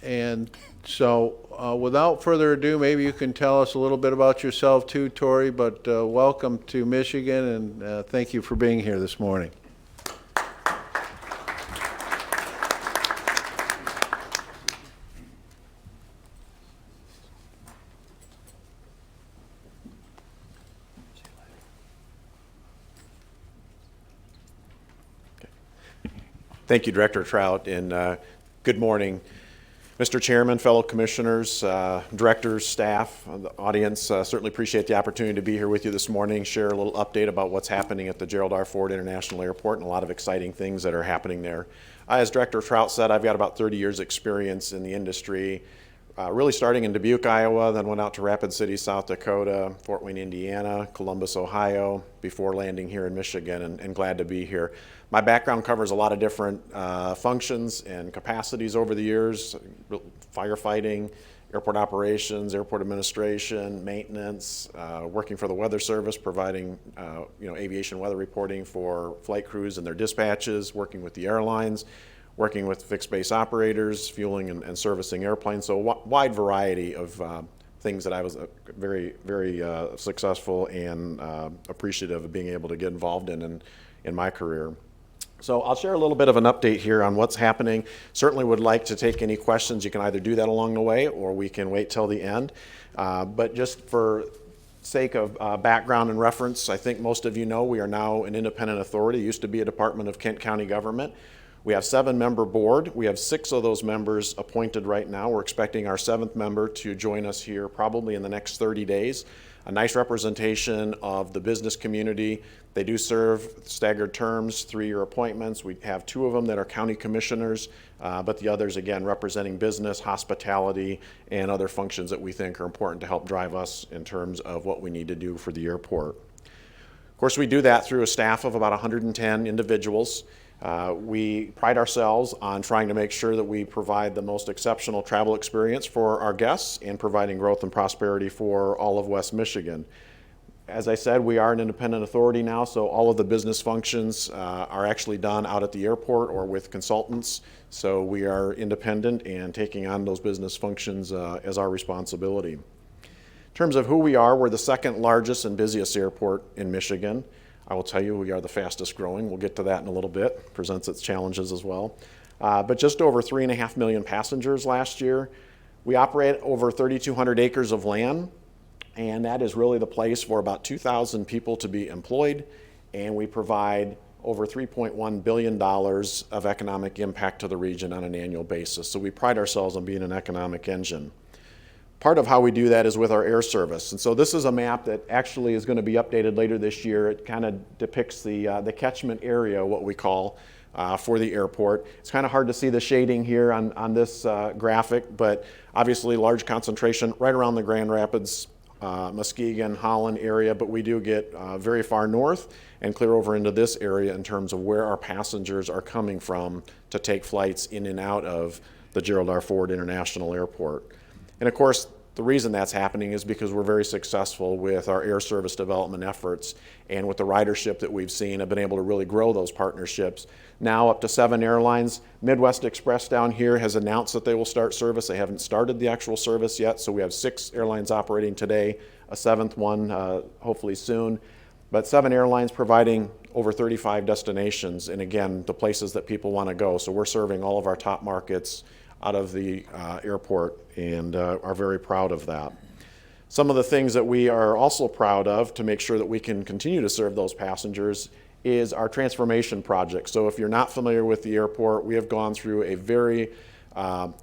Speaker 7: And so without further ado, maybe you can tell us a little bit about yourself too, Torrey, but welcome to Michigan, and thank you for being here this morning.
Speaker 14: Thank you, Director Trout, and good morning, Mr. Chairman, fellow commissioners, directors, staff, the audience. Certainly appreciate the opportunity to be here with you this morning, share a little update about what's happening at the Gerald R. Ford International Airport and a lot of exciting things that are happening there. As Director Trout said, I've got about 30 years experience in the industry, really starting in Dubuque, Iowa, then went out to Rapid City, South Dakota, Fort Wayne, Indiana, Columbus, Ohio, before landing here in Michigan, and glad to be here. My background covers a lot of different functions and capacities over the years: firefighting, airport operations, airport administration, maintenance, working for the Weather Service, providing aviation weather reporting for flight crews and their dispatches, working with the airlines, working with fixed base operators, fueling and servicing airplanes. So a wide variety of things that I was very, very successful and appreciative of being able to get involved in my career. So I'll share a little bit of an update here on what's happening. Certainly would like to take any questions. You can either do that along the way or we can wait till the end. But just for sake of background and reference, I think most of you know we are now an independent authority. It used to be a department of Kent County government. We have 7-member board. We have 6 of those members appointed right now. We're expecting our 7th member to join us here probably in the next 30 days. a nice representation of the business community. They do serve staggered terms, 3-year appointments. We have 2 of them that are county commissioners, but the others, again, representing business, hospitality, and other functions that we think are important to help drive us in terms of what we need to do for the airport. Of course, we do that through a staff of about 110 individuals. We pride ourselves on trying to make sure that we provide the most exceptional travel experience for our guests and providing growth and prosperity for all of West Michigan. As I said, we are an independent authority now, so all of the business functions are actually done out at the airport or with consultants. So we are independent and taking on those business functions as our responsibility. In terms of who we are, we're the 2nd largest and busiest airport in Michigan. I will tell you we are the fastest growing. We'll get to that in a little bit. Presents its challenges as well. But just over 3.5 million passengers last year. We operate over 3,200 acres of land, and that is really the place for about 2,000 people to be employed, and we provide over $3.1 billion of economic impact to the region on an annual basis. So we pride ourselves on being an economic engine. Part of how we do that is with our air service. And so this is a map that actually is going to be updated later this year. It kind of depicts the catchment area, what we call, for the airport. It's kind of hard to see the shading here on this graphic, but obviously large concentration right around the Grand Rapids, Muskegon, Holland area, but we do get very far north and clear over into this area in terms of where our passengers are coming from to take flights in and out of the Gerald R. Ford International Airport. And of course, the reason that's happening is because we're very successful with our air service development efforts, and with the ridership that we've seen, have been able to really grow those partnerships. Now up to 7 airlines. Midwest Express down here has announced that they will start service. They haven't started the actual service yet, so we have 6 airlines operating today, a 7th one hopefully soon. But 7 airlines providing over 35 destinations, and again, the places that people want to go. So we're serving all of our top markets out of the airport, and are very proud of that. Some of the things that we are also proud of to make sure that we can continue to serve those passengers is our transformation project. So if you're not familiar with the airport, we have gone through a very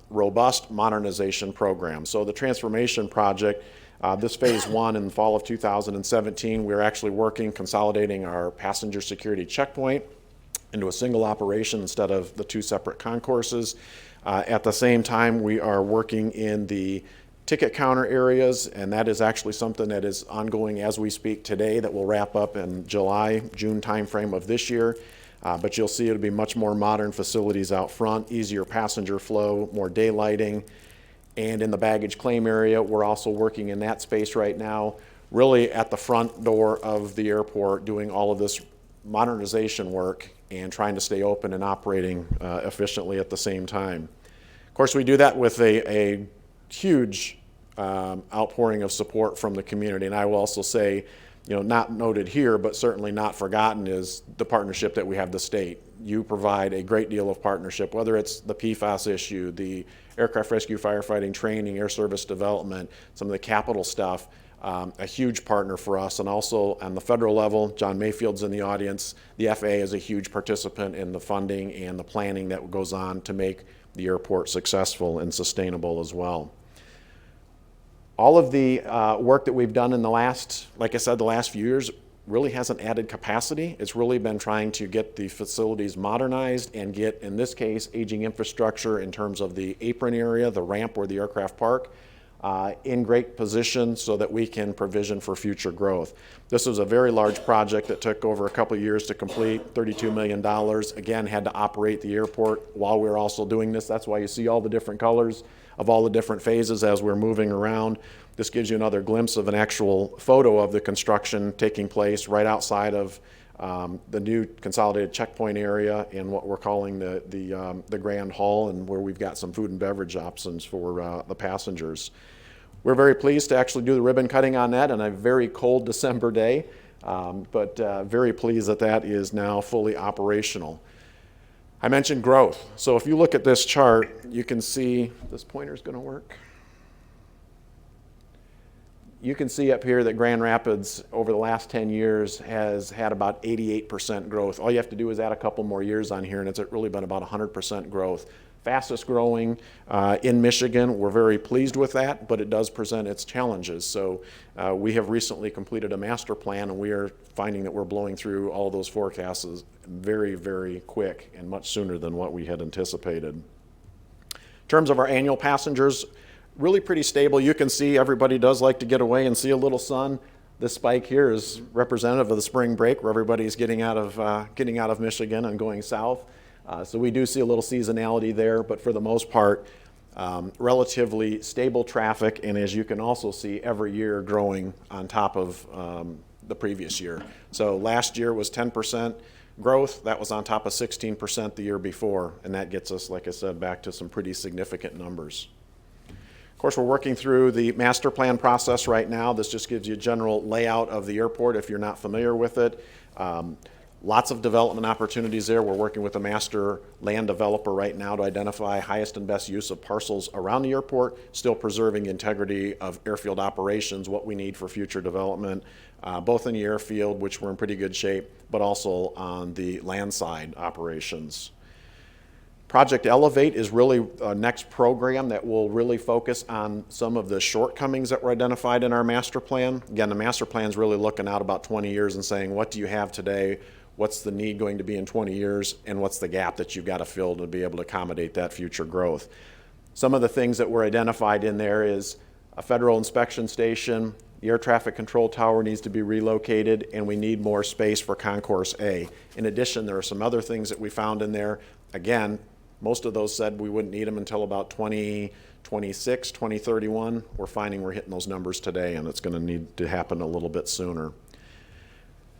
Speaker 14: robust modernization program. So the transformation project, this phase 1 in the fall of 2017, we're actually working, consolidating our passenger security checkpoint into a single operation instead of the 2 separate concourses. At the same time, we are working in the ticket counter areas, and that is actually something that is ongoing as we speak today that will wrap up in July, June timeframe of this year. But you'll see it'll be much more modern facilities out front, easier passenger flow, more daylighting. And in the baggage claim area, we're also working in that space right now, really at the front door of the airport, doing all of this modernization work and trying to stay open and operating efficiently at the same time. Of course, we do that with a huge outpouring of support from the community. And I will also say, not noted here, but certainly not forgotten, is the partnership that we have the state. You provide a great deal of partnership, whether it's the PFAS issue, the aircraft rescue firefighting training, air service development, some of the capital stuff. A huge partner for us. And also on the federal level, John Mayfield's in the audience. The FAA is a huge participant in the funding and the planning that goes on to make the airport successful and sustainable as well. All of the work that we've done in the last, like I said, the last few years really hasn't added capacity. It's really been trying to get the facilities modernized and get, in this case, aging infrastructure in terms of the apron area, the ramp where the aircraft park, in great position so that we can provision for future growth. This was a very large project that took over a couple of years to complete, $32 million. Again, had to operate the airport while we were also doing this. That's why you see all the different colors of all the different phases as we're moving around. This gives you another glimpse of an actual photo of the construction taking place right outside of the new consolidated checkpoint area in what we're calling the Grand Hall, and where we've got some food and beverage options for the passengers. We're very pleased to actually do the ribbon cutting on that on a very cold December day, but very pleased that that is now fully operational. I mentioned growth. So if you look at this chart, you can see, this pointer's going to work. You can see up here that Grand Rapids over the last 10 years has had about 88% growth. All you have to do is add a couple more years on here, and it's really been about 100% growth. fastest growing in Michigan. We're very pleased with that, but it does present its challenges. So we have recently completed a master plan, and we are finding that we're blowing through all those forecasts very, very quick and much sooner than what we had anticipated. In terms of our annual passengers, really pretty stable. You can see everybody does like to get away and see a little sun. This spike here is representative of the spring break, where everybody's getting out of Michigan and going south. So we do see a little seasonality there, but for the most part, relatively stable traffic, and as you can also see, every year growing on top of the previous year. So last year was 10% growth. That was on top of 16% the year before, and that gets us, like I said, back to some pretty significant numbers. Of course, we're working through the master plan process right now. This just gives you a general layout of the airport if you're not familiar with it. Lots of development opportunities there. We're working with a master land developer right now to identify highest and best use of parcels around the airport, still preserving the integrity of airfield operations, what we need for future development, both in the airfield, which we're in pretty good shape, but also on the land side operations. Project Elevate is really a next program that will really focus on some of the shortcomings that were identified in our master plan. Again, the master plan is really looking out about 20 years and saying, what do you have today? What's the need going to be in 20 years? And what's the gap that you've got to fill to be able to accommodate that future growth? Some of the things that were identified in there is a federal inspection station, the air traffic control tower needs to be relocated, and we need more space for Concourse A. In addition, there are some other things that we found in there. Again, most of those said we wouldn't need them until about 2026, 2031. We're finding we're hitting those numbers today, and it's going to need to happen a little bit sooner.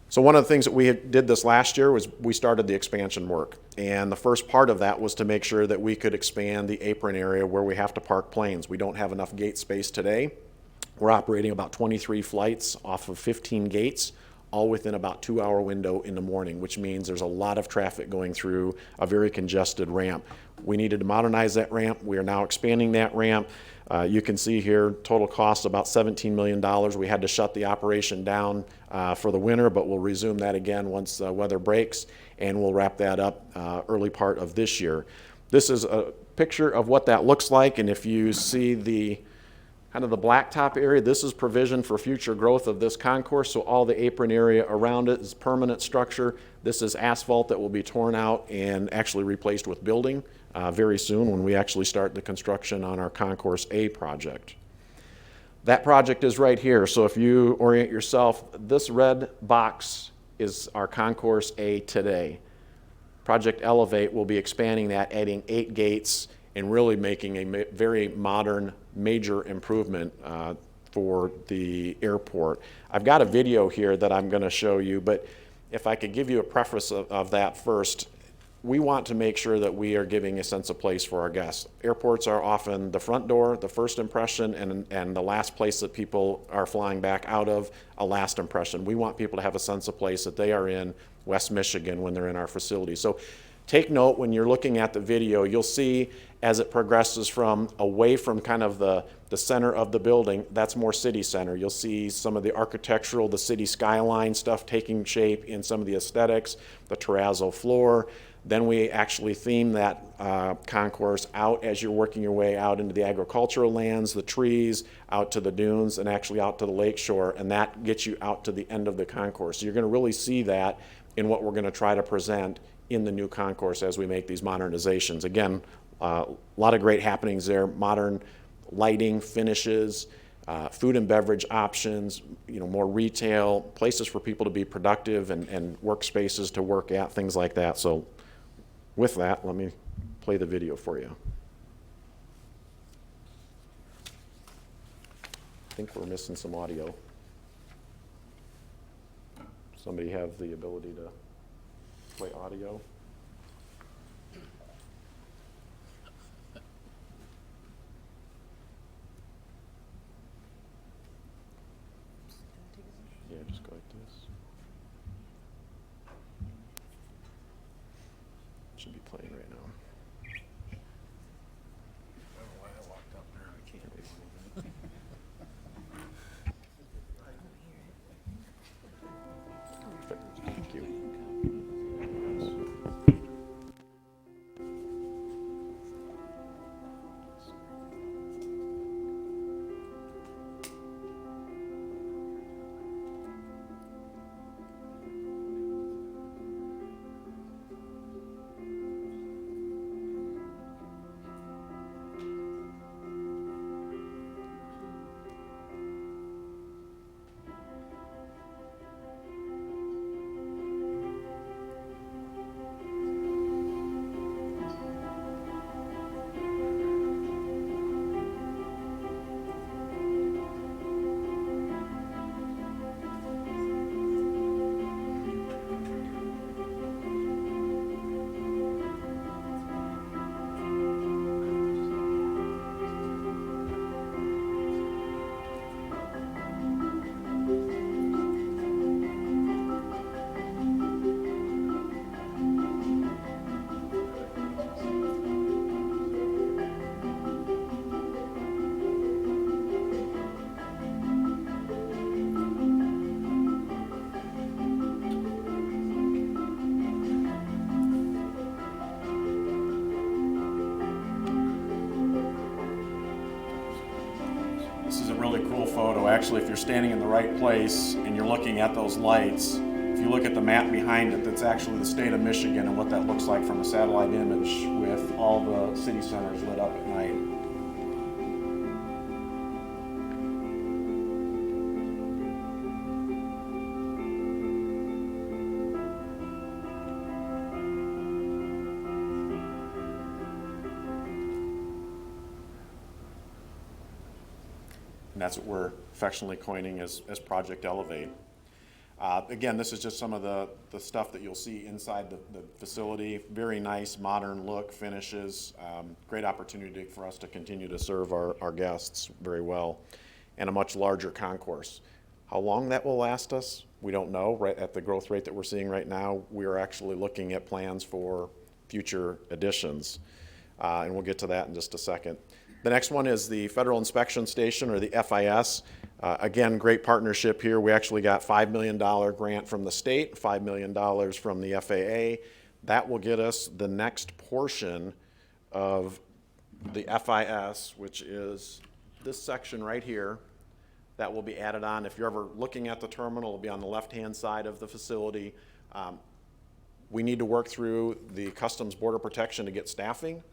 Speaker 14: So one of the things that we did this last year was we started the expansion work. And the first part of that was to make sure that we could expand the apron area where we have to park planes. We don't have enough gate space today. We're operating about 23 flights off of 15 gates, all within about 2-hour window in the morning, which means there's a lot of traffic going through a very congested ramp. We needed to modernize that ramp. We are now expanding that ramp. You can see here, total cost about $17 million. We had to shut the operation down for the winter, but we'll resume that again once weather breaks, and we'll wrap that up early part of this year. This is a picture of what that looks like, and if you see the kind of the blacktop area, this is provision for future growth of this concourse, so all the apron area around it is permanent structure. This is asphalt that will be torn out and actually replaced with building very soon when we actually start the construction on our Concourse A project. That project is right here, so if you orient yourself, this red box is our Concourse A today. Project Elevate will be expanding that, adding 8 gates, and really making a very modern, major improvement for the airport. I've got a video here that I'm going to show you, but if I could give you a preface of that first. We want to make sure that we are giving a sense of place for our guests. Airports are often the front door, the first impression, and the last place that people are flying back out of, a last impression. We want people to have a sense of place that they are in West Michigan when they're in our facility. So take note when you're looking at the video, you'll see as it progresses from away from kind of the center of the building, that's more city center. You'll see some of the architectural, the city skyline stuff taking shape in some of the aesthetics, the terrazzo floor. Then we actually theme that concourse out as you're working your way out into the agricultural lands, the trees, out to the dunes, and actually out to the lake shore, and that gets you out to the end of the concourse. So you're going to really see that in what we're going to try to present in the new concourse as we make these modernizations. Again, a lot of great happenings there, modern lighting, finishes, food and beverage options, more retail, places for people to be productive and workspaces to work at, things like that. So with that, let me play the video for you. I think we're missing some audio. Somebody have the ability to play audio? Yeah, just go like this. Should be playing right now. I don't know why I walked up there. I can't read anything. Perfect. Thank you. actually, if you're standing in the right place and you're looking at those lights, if you look at the map behind it, that's actually the state of Michigan and what that looks like from a satellite image with all the city centers lit up at night. And that's what we're affectionately coining as Project Elevate. Again, this is just some of the stuff that you'll see inside the facility. Very nice, modern look, finishes. Great opportunity for us to continue to serve our guests very well. And a much larger concourse. How long that will last us, we don't know. Right at the growth rate that we're seeing right now, we are actually looking at plans for future additions. And we'll get to that in just a second. The next one is the Federal Inspection Station, or the FIS. Again, great partnership here. We actually got $5 million grant from the state, $5 million from the FAA. That will get us the next portion of the FIS, which is this section right here. That will be added on. If you're ever looking at the terminal, it'll be on the left-hand side of the facility. We need to work through the Customs Border Protection to get staffing.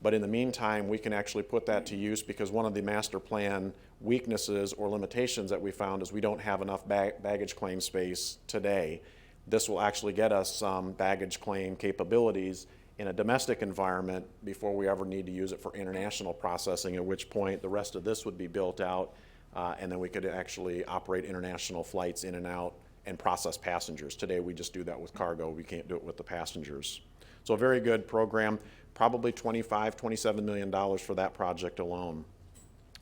Speaker 14: But in the meantime, we can actually put that to use, because one of the master plan weaknesses or limitations that we found is we don't have enough baggage claim space today. This will actually get us some baggage claim capabilities in a domestic environment before we ever need to use it for international processing, at which point the rest of this would be built out, and then we could actually operate international flights in and out and process passengers. Today we just do that with cargo. We can't do it with the passengers. So a very good program. Probably $25, $27 million for that project alone.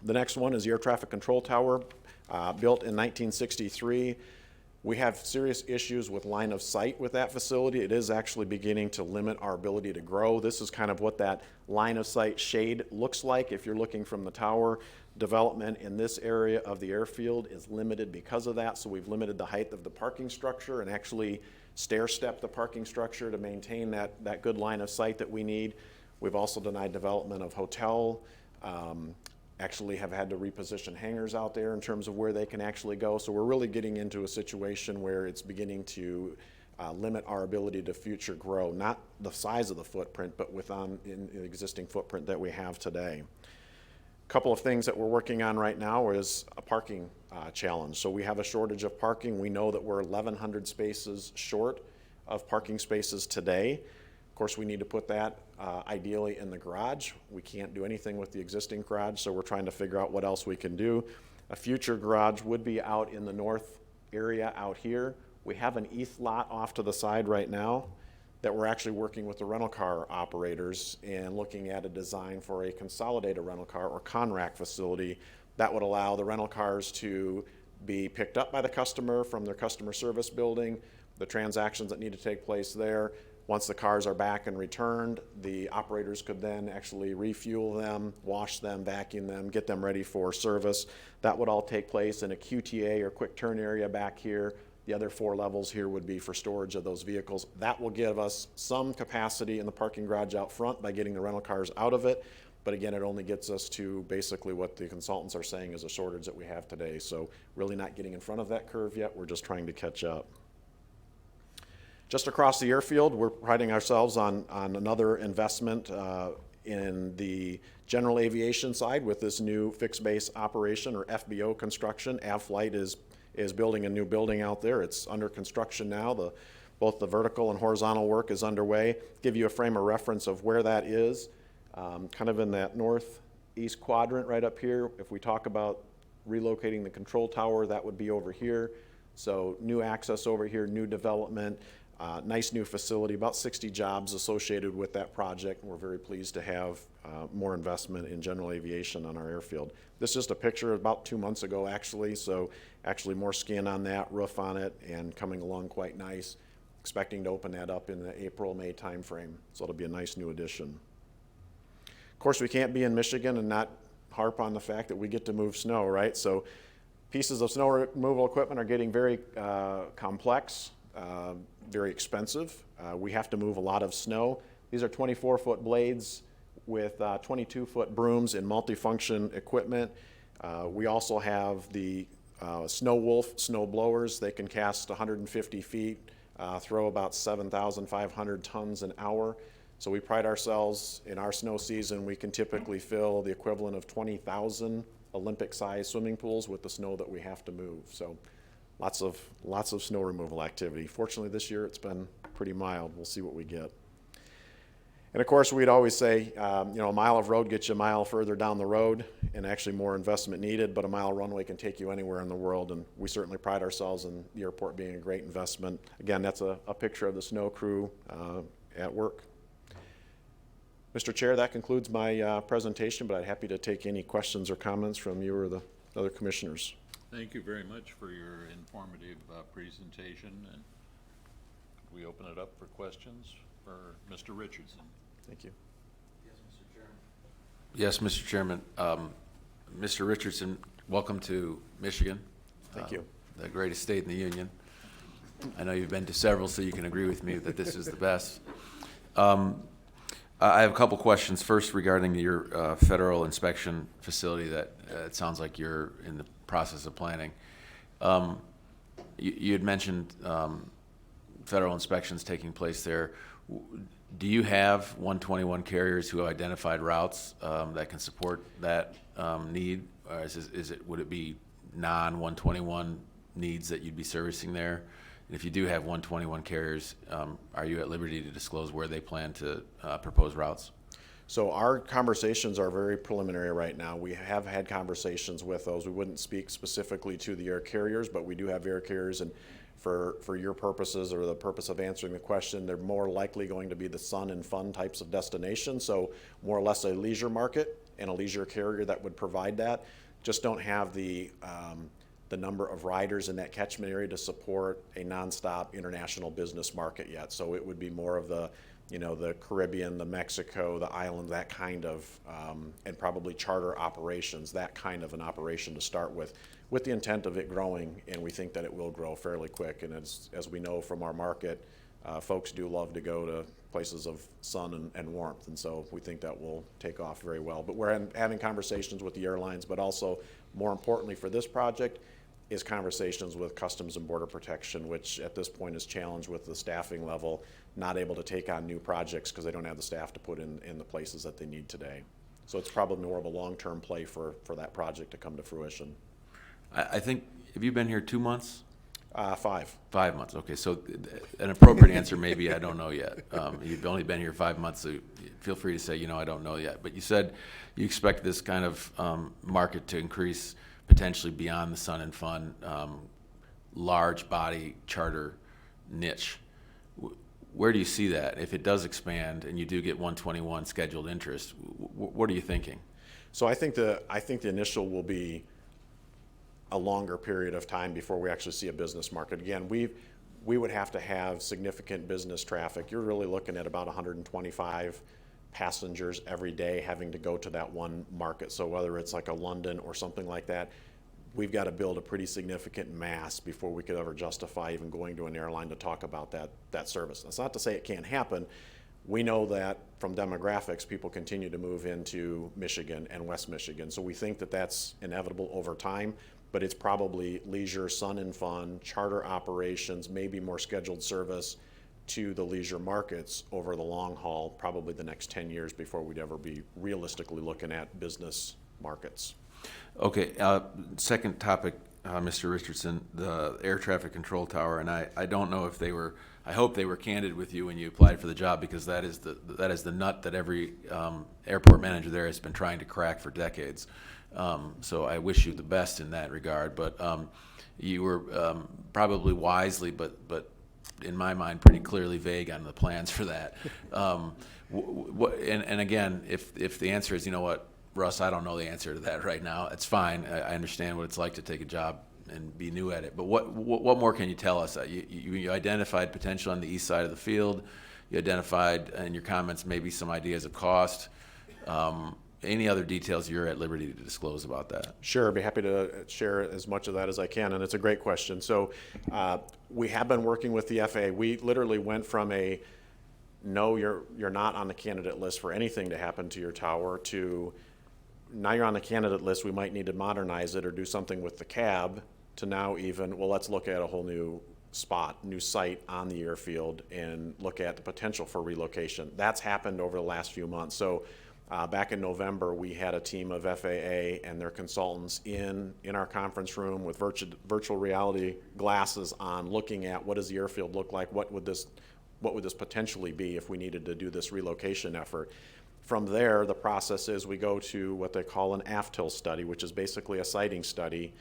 Speaker 14: The next one is the Air Traffic Control Tower, built in 1963. We have serious issues with line of sight with that facility. It is actually beginning to limit our ability to grow. This is kind of what that line of sight shade looks like if you're looking from the tower. Development in this area of the airfield is limited because of that, so we've limited the height of the parking structure and actually stair-step the parking structure to maintain that good line of sight that we need. We've also denied development of hotel, actually have had to reposition hangars out there in terms of where they can actually go. So we're really getting into a situation where it's beginning to limit our ability to future grow, not the size of the footprint, but within the existing footprint that we have today. A couple of things that we're working on right now is a parking challenge. So we have a shortage of parking. We know that we're 1,100 spaces short of parking spaces today. Of course, we need to put that ideally in the garage. We can't do anything with the existing garage, so we're trying to figure out what else we can do. A future garage would be out in the north area out here. We have an ETH lot off to the side right now that we're actually working with the rental car operators and looking at a design for a consolidated rental car or ConRack facility that would allow the rental cars to be picked up by the customer from their customer service building, the transactions that need to take place there. Once the cars are back and returned, the operators could then actually refuel them, wash them, vacuum them, get them ready for service. That would all take place in a QTA or quick turn area back here. The other 4 levels here would be for storage of those vehicles. That will give us some capacity in the parking garage out front by getting the rental cars out of it. But again, it only gets us to basically what the consultants are saying is a shortage that we have today. So really not getting in front of that curve yet. We're just trying to catch up. Just across the airfield, we're priding ourselves on another investment in the general aviation side with this new fixed base operation, or FBO construction. AvFlight is building a new building out there. It's under construction now. Both the vertical and horizontal work is underway. Give you a frame of reference of where that is. Kind of in that northeast quadrant right up here. If we talk about relocating the control tower, that would be over here. So new access over here, new development, nice new facility, about 60 jobs associated with that project. We're very pleased to have more investment in general aviation on our airfield. This is just a picture about 2 months ago actually, so actually more skin on that, roof on it, and coming along quite nice. Expecting to open that up in the April-May timeframe, so it'll be a nice new addition. Of course, we can't be in Michigan and not harp on the fact that we get to move snow, right? So pieces of snow removal equipment are getting very complex, very expensive. We have to move a lot of snow. These are 24-foot blades with 22-foot brooms and multifunction equipment. We also have the Snow Wolf snow blowers, they can cast 150 feet, throw about 7,500 tons an hour. So we pride ourselves in our snow season. We can typically fill the equivalent of 20,000 Olympic-sized swimming pools with the snow that we have to move. So lots of snow removal activity. Fortunately, this year it's been pretty mild. We'll see what we get. And of course, we'd always say, a mile of road gets you a mile further down the road, and actually more investment needed, but a mile runway can take you anywhere in the world, and we certainly pride ourselves in the airport being a great investment. Again, that's a picture of the snow crew at work. Mr. Chair, that concludes my presentation, but I'm happy to take any questions or comments from you or the other commissioners.
Speaker 2: Thank you very much for your informative presentation, and we open it up for questions for Mr. Richardson.
Speaker 14: Thank you.
Speaker 15: Yes, Mr. Chairman. Mr. Richardson, welcome to Michigan.
Speaker 14: Thank you.
Speaker 15: The greatest state in the Union. I know you've been to several, so you can agree with me that this is the best. I have a couple questions. First, regarding your federal inspection facility that it sounds like you're in the process of planning. You had mentioned federal inspections taking place there. Do you have 121 carriers who have identified routes that can support that need? Or would it be non-121 needs that you'd be servicing there? And if you do have 121 carriers, are you at liberty to disclose where they plan to propose routes?
Speaker 14: So our conversations are very preliminary right now. We have had conversations with those. We wouldn't speak specifically to the air carriers, but we do have air carriers, and for your purposes or the purpose of answering the question, they're more likely going to be the sun and fun types of destinations. So more or less a leisure market and a leisure carrier that would provide that. Just don't have the number of riders in that catchment area to support a nonstop international business market yet. So it would be more of the Caribbean, the Mexico, the island, that kind of, and probably charter operations, that kind of an operation to start with the intent of it growing, and we think that it will grow fairly quick. And as we know from our market, folks do love to go to places of sun and warmth, and so we think that will take off very well. But we're having conversations with the airlines, but also, more importantly for this project, is conversations with Customs and Border Protection, which at this point is challenged with the staffing level, not able to take on new projects because they don't have the staff to put in the places that they need today. So it's probably more of a long-term play for that project to come to fruition.
Speaker 15: I think, have you been here 2 months?
Speaker 14: 5.
Speaker 15: 5 months, okay. So an appropriate answer maybe I don't know yet. You've only been here 5 months, so feel free to say, I don't know yet. But you said you expect this kind of market to increase potentially beyond the sun and fun, large body charter niche. Where do you see that? If it does expand and you do get 121 scheduled interest, what are you thinking?
Speaker 14: So I think the initial will be a longer period of time before we actually see a business market. Again, we would have to have significant business traffic. You're really looking at about 125 passengers every day having to go to that one market. So whether it's like a London or something like that, we've got to build a pretty significant mass before we could ever justify even going to an airline to talk about that service. That's not to say it can't happen. We know that from demographics, people continue to move into Michigan and West Michigan. So we think that that's inevitable over time, but it's probably leisure, sun and fun, charter operations, maybe more scheduled service to the leisure markets over the long haul, probably the next 10 years before we'd ever be realistically looking at business markets.
Speaker 15: Okay, second topic, Mr. Richardson, the air traffic control tower, and I don't know if they were, I hope they were candid with you when you applied for the job, because that is the nut that every airport manager there has been trying to crack for decades. So I wish you the best in that regard, but you were probably wisely, but in my mind, pretty clearly vague on the plans for that. And again, if the answer is, Russ, I don't know the answer to that right now, it's fine. I understand what it's like to take a job and be new at it. But what more can you tell us? You identified potential on the east side of the field. You identified in your comments maybe some ideas of cost. Any other details you're at liberty to disclose about that?
Speaker 14: Sure, I'd be happy to share as much of that as I can, and it's a great question. So we have been working with the FAA. We literally went from a no, you're not on the candidate list for anything to happen to your tower to now you're on the candidate list, we might need to modernize it or do something with the cab to now even, well, let's look at a whole new spot, new site on the airfield and look at the potential for relocation. That's happened over the last few months. So back in November, we had a team of FAA and their consultants in our conference room with virtual reality glasses on, looking at what does the airfield look like, what would this potentially be if we needed to do this relocation effort. From there, the process is we go to what they call an AFTIL study, which is basically a siting study.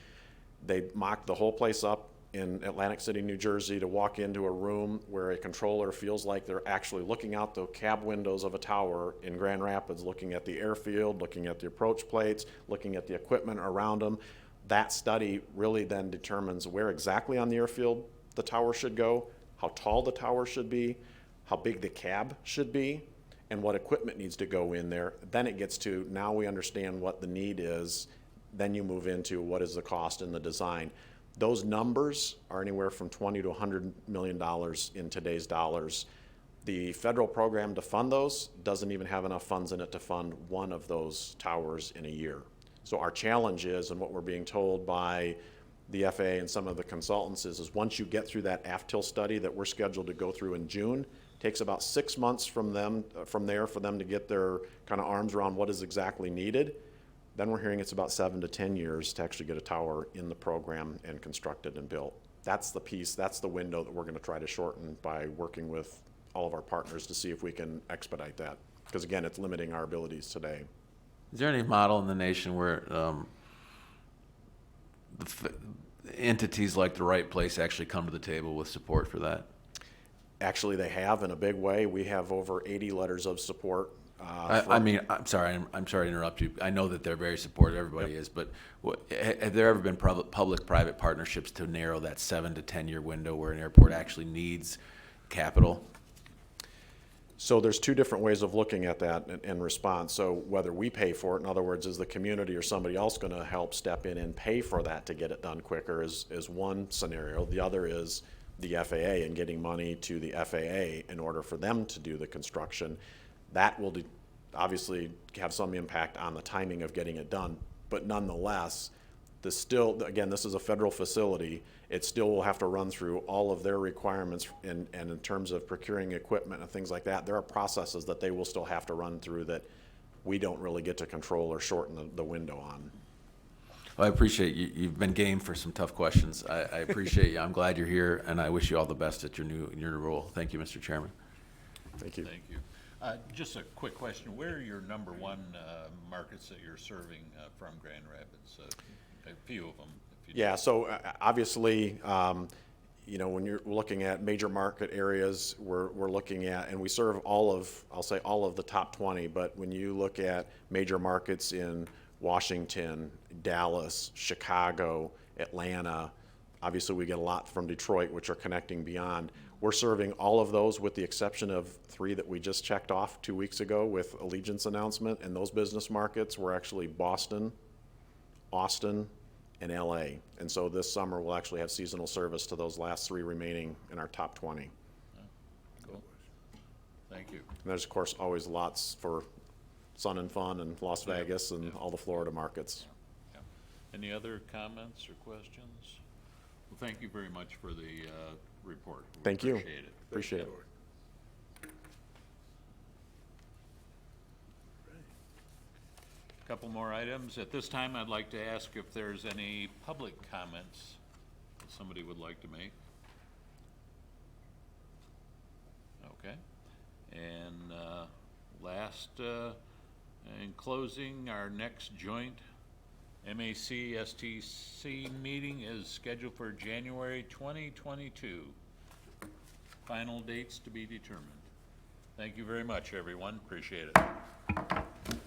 Speaker 14: They mock the whole place up in Atlantic City, New Jersey, to walk into a room where a controller feels like they're actually looking out the cab windows of a tower in Grand Rapids, looking at the airfield, looking at the approach plates, looking at the equipment around them. That study really then determines where exactly on the airfield the tower should go, how tall the tower should be, how big the cab should be, and what equipment needs to go in there. Then it gets to, now we understand what the need is, then you move into what is the cost and the design. Those numbers are anywhere from $20 to $100 million in today's dollars. The federal program to fund those doesn't even have enough funds in it to fund one of those towers in a year. So our challenge is, and what we're being told by the FAA and some of the consultants is once you get through that AFTIL study that we're scheduled to go through in June, takes about 6 months from there for them to get their kind of arms around what is exactly needed. Then we're hearing it's about 7 to 10 years to actually get a tower in the program and constructed and built. That's the piece, that's the window that we're going to try to shorten by working with all of our partners to see if we can expedite that. Because again, it's limiting our abilities today.
Speaker 15: Is there any model in the nation where entities like the Right Place actually come to the table with support for that?
Speaker 14: Actually, they have in a big way. We have over 80 letters of support.
Speaker 15: I'm sorry to interrupt you. I know that they're very supportive, everybody is, but have there ever been public-private partnerships to narrow that 7 to 10 year window where an airport actually needs capital?
Speaker 14: So there's two different ways of looking at that in response. So whether we pay for it, in other words, is the community or somebody else going to help step in and pay for that to get it done quicker is one scenario. The other is the FAA and getting money to the FAA in order for them to do the construction. That will obviously have some impact on the timing of getting it done, but nonetheless, this is a federal facility. It still will have to run through all of their requirements and in terms of procuring equipment and things like that. There are processes that they will still have to run through that we don't really get to control or shorten the window on.
Speaker 15: Well, I appreciate you. You've been game for some tough questions. I appreciate you. I'm glad you're here, and I wish you all the best at your new role. Thank you, Mr. Chairman.
Speaker 14: Thank you.
Speaker 2: Thank you. Just a quick question. Where are your number one markets that you're serving from Grand Rapids? A few of them. If you
Speaker 14: Yeah, so obviously, when you're looking at major market areas, we're looking at, and we serve all of the top 20, but when you look at major markets in Washington, Dallas, Chicago, Atlanta, obviously we get a lot from Detroit, which are connecting beyond. We're serving all of those with the exception of 3 that we just checked off 2 weeks ago with Allegiance announcement, and those business markets were actually Boston, Austin, and LA. And so this summer we'll actually have seasonal service to those last 3 remaining in our top 20.
Speaker 2: Cool. Thank you.
Speaker 14: And there's of course always lots for Sun and Fun and Las Vegas and all the Florida markets.
Speaker 2: Yeah. Any other comments or questions? Well, thank you very much for the report. We
Speaker 14: Thank you.
Speaker 2: Appreciate it.
Speaker 14: Appreciate it.
Speaker 2: Couple more items. At this time, I'd like to ask if there's any public comments that somebody would like to make. Okay. And in closing, our next joint MAC-STC meeting is scheduled for January 2022. Final dates to be determined. Thank you very much, everyone. Appreciate it.